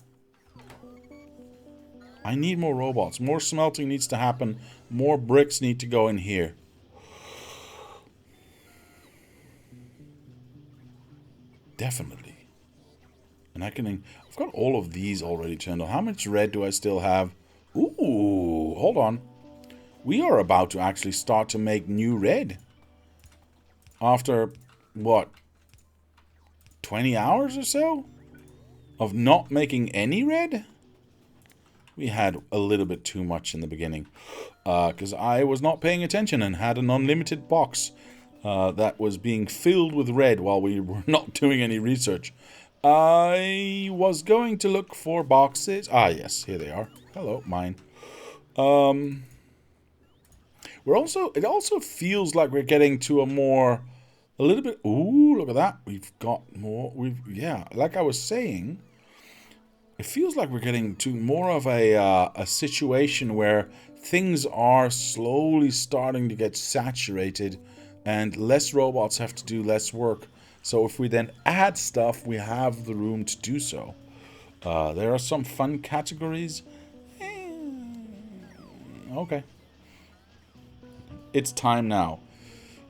I need more robots. More smelting needs to happen. More bricks need to go in here. Definitely. And I've got all of these already turned on. How much red do I still have? Ooh, hold on. We are about to actually start to make new red. After, what, 20 hours or so of not making any red? We had a little bit too much in the beginning because I was not paying attention and had an unlimited box that was being filled with red while we were not doing any research. I was going to look for boxes. Ah, yes, here they are. Hello, mine. It also feels like we're getting to a little bit. Ooh, look at that. We've got more. Yeah, like I was saying, it feels like we're getting to more of a situation where things are slowly starting to get saturated and less robots have to do less work. So if we then add stuff, we have the room to do so. There are some fun categories. Okay. It's time now.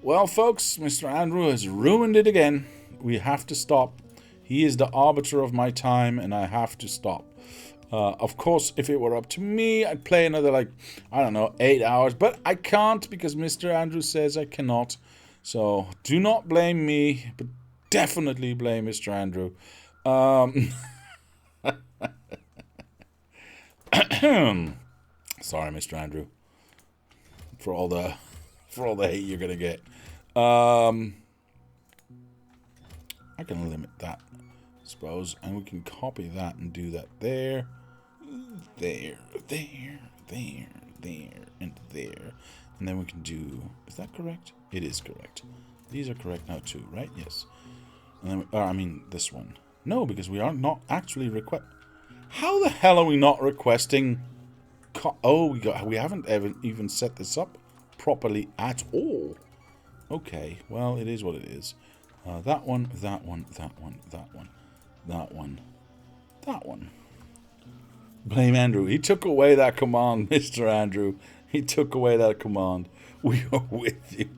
Well, folks, Mr. Andrew has ruined it again. We have to stop. He is the arbiter of my time, and I have to stop. Of course, if it were up to me, I'd play another, 8 hours. But I can't because Mr. Andrew says I cannot. So do not blame me, but definitely blame Mr. Andrew. Sorry, Mr. Andrew, for all the hate you're gonna get. I can limit that, I suppose, and we can copy that and do that there, there, there, there, there, and there. And then we can do... Is that correct? It is correct. These are correct now too, right? Yes. And then I mean this one. No, because we are not actually request... How the hell are we not requesting... we haven't even set this up properly at all. Okay, well, it is what it is. That one, that one, that one, that one, that one, that one. Blame Andrew. He took away that command, Mr. Andrew. He took away that command. We are with you.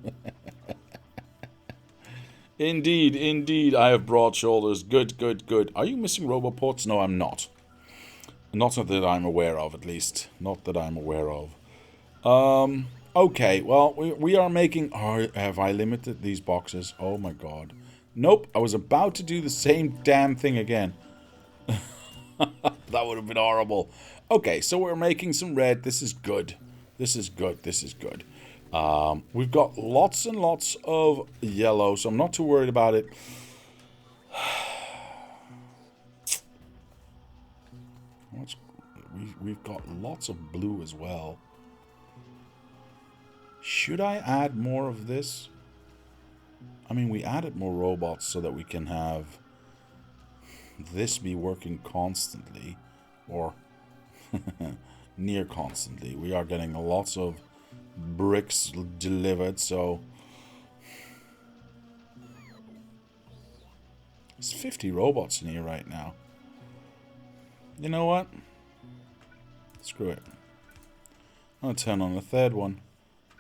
Indeed, indeed, I have broad shoulders. Good, good, good. Are you missing roboports? No, I'm not. Not that I'm aware of, at least. Not that I'm aware of. Okay, well, we are making... Oh, have I limited these boxes? Oh my god. Nope, I was about to do the same damn thing again. That would have been horrible. Okay, so we're making some red. This is good. This is good. This is good. We've got lots and lots of yellow, so I'm not too worried about it. We've got lots of blue as well. Should I add more of this? I mean, we added more robots so that we can have this be working constantly, or near constantly. We are getting lots of bricks delivered, so there's 50 robots in here right now. You know what? Screw it. I'm gonna turn on the third one,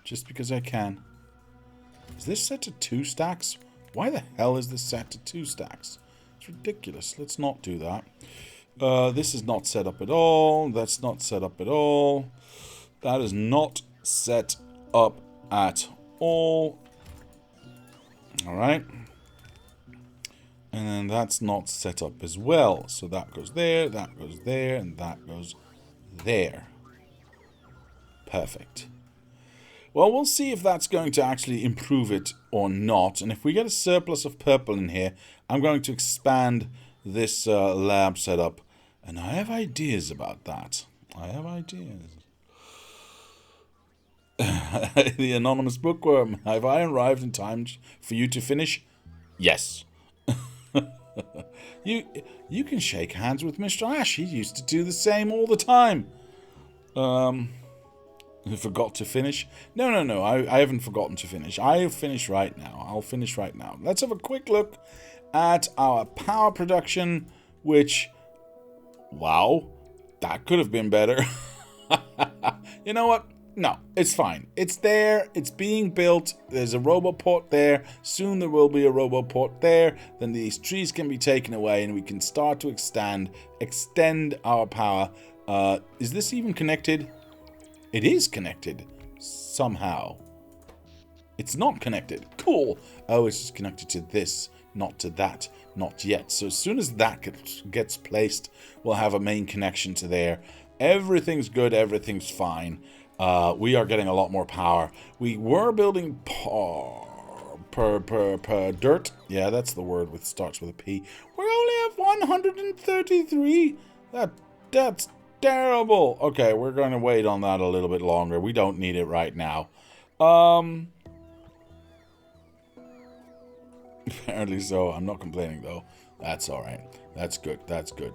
just because I can. Is this set to 2 stacks? Why the hell is this set to 2 stacks? It's ridiculous. Let's not do that. This is not set up at all. That's not set up at all. That is not set up at all. Alright. And then that's not set up as well. So that goes there, and that goes there. Perfect. Well, we'll see if that's going to actually improve it or not. And if we get a surplus of purple in here, I'm going to expand this lab setup. And I have ideas about that. I have ideas. The anonymous bookworm. Have I arrived in time for you to finish? Yes. You can shake hands with Mr. Ash. He used to do the same all the time. Forgot to finish? No. I haven't forgotten to finish. I'll finish right now. Let's have a quick look at our power production, which... Wow. That could have been better. You know what? No, it's fine. It's there. It's being built. There's a roboport there. Soon there will be a roboport there. Then these trees can be taken away and we can start to extend our power. Is this even connected? It is connected. Somehow. It's not connected. Cool. Oh, it's just connected to this, not to that. Not yet. So as soon as that gets placed, we'll have a main connection to there. Everything's good. Everything's fine. We are getting a lot more power. We were building dirt. Yeah, that's the word with starts with a P. We only have 133. That's terrible. Okay, we're going to wait on that a little bit longer. We don't need it right now. Apparently so. I'm not complaining though. That's all right. That's good. That's good.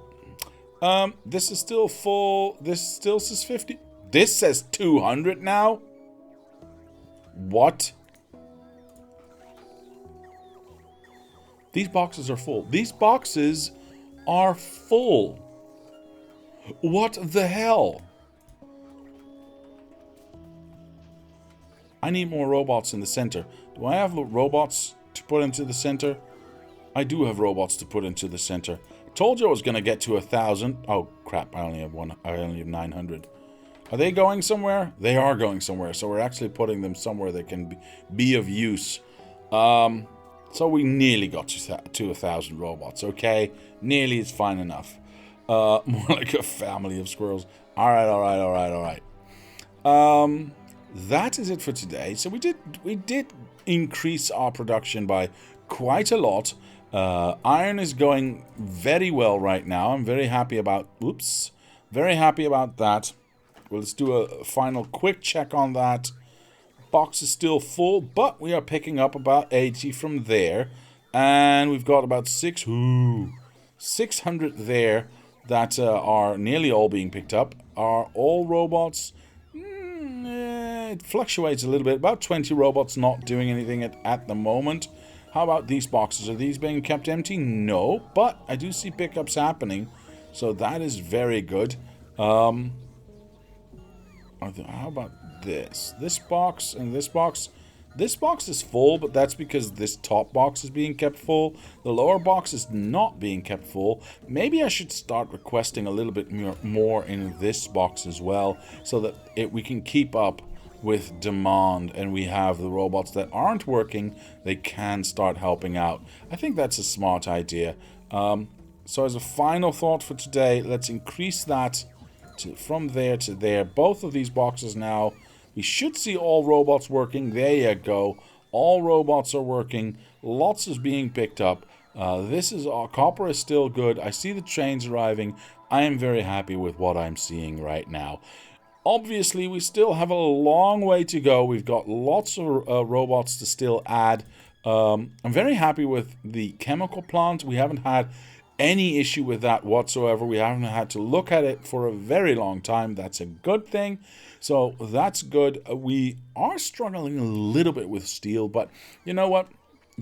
This is still full. This still says 50. This says 200 now? What? These boxes are full. These boxes are full. What the hell? I need more robots in the center. Do I have robots to put into the center? I do have robots to put into the center. Told you I was going to get to 1,000. Oh, crap. I only have 900. Are they going somewhere? They are going somewhere. So we're actually putting them somewhere that can be of use. So we nearly got to 1,000 robots, okay? Nearly is fine enough. More like a family of squirrels. Alright, alright, alright, alright. That is it for today. So we did increase our production by quite a lot. Iron is going very well right now. I'm very happy about... Oops. Very happy about that. Well, let's do a final quick check on that. Box is still full, but we are picking up about 80 from there. And we've got about 600 there that are nearly all being picked up. Are all robots? It fluctuates a little bit. About 20 robots not doing anything at the moment. How about these boxes? Are these being kept empty? No, but I do see pickups happening. So that is very good. How about this? This box and this box. This box is full, but that's because this top box is being kept full. The lower box is not being kept full. Maybe I should start requesting a little bit more in this box as well, so that we can keep up with demand and we have the robots that aren't working, they can start helping out. I think that's a smart idea. So as a final thought for today, let's increase that from there to there. Both of these boxes now, we should see all robots working. There you go. All robots are working. Lots is being picked up. Copper is still good. I see the trains arriving. I am very happy with what I'm seeing right now. Obviously, we still have a long way to go. We've got lots of robots to still add. I'm very happy with the chemical plant. We haven't had any issue with that whatsoever. We haven't had to look at it for a very long time. That's a good thing. So that's good. We are struggling a little bit with steel, but you know what?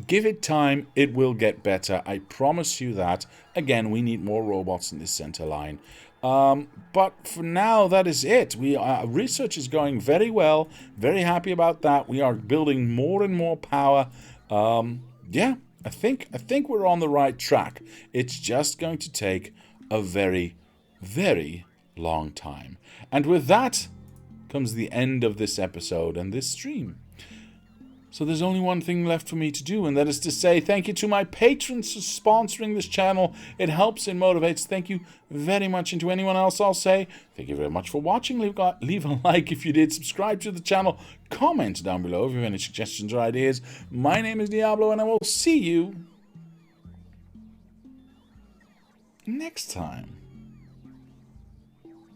Give it time. It will get better. I promise you that. Again, we need more robots in this center line. But for now, that is it. Research is going very well. Very happy about that. We are building more and more power. Yeah, I think we're on the right track. It's just going to take a very, very long time. And with that comes the end of this episode and this stream. So there's only one thing left for me to do, and that is to say thank you to my patrons for sponsoring this channel. It helps and motivates. Thank you very much. And to anyone else, I'll say thank you very much for watching. Leave a like if you did. Subscribe to the channel. Comment down below if you have any suggestions or ideas. My name is Diablo, and I will see you next time.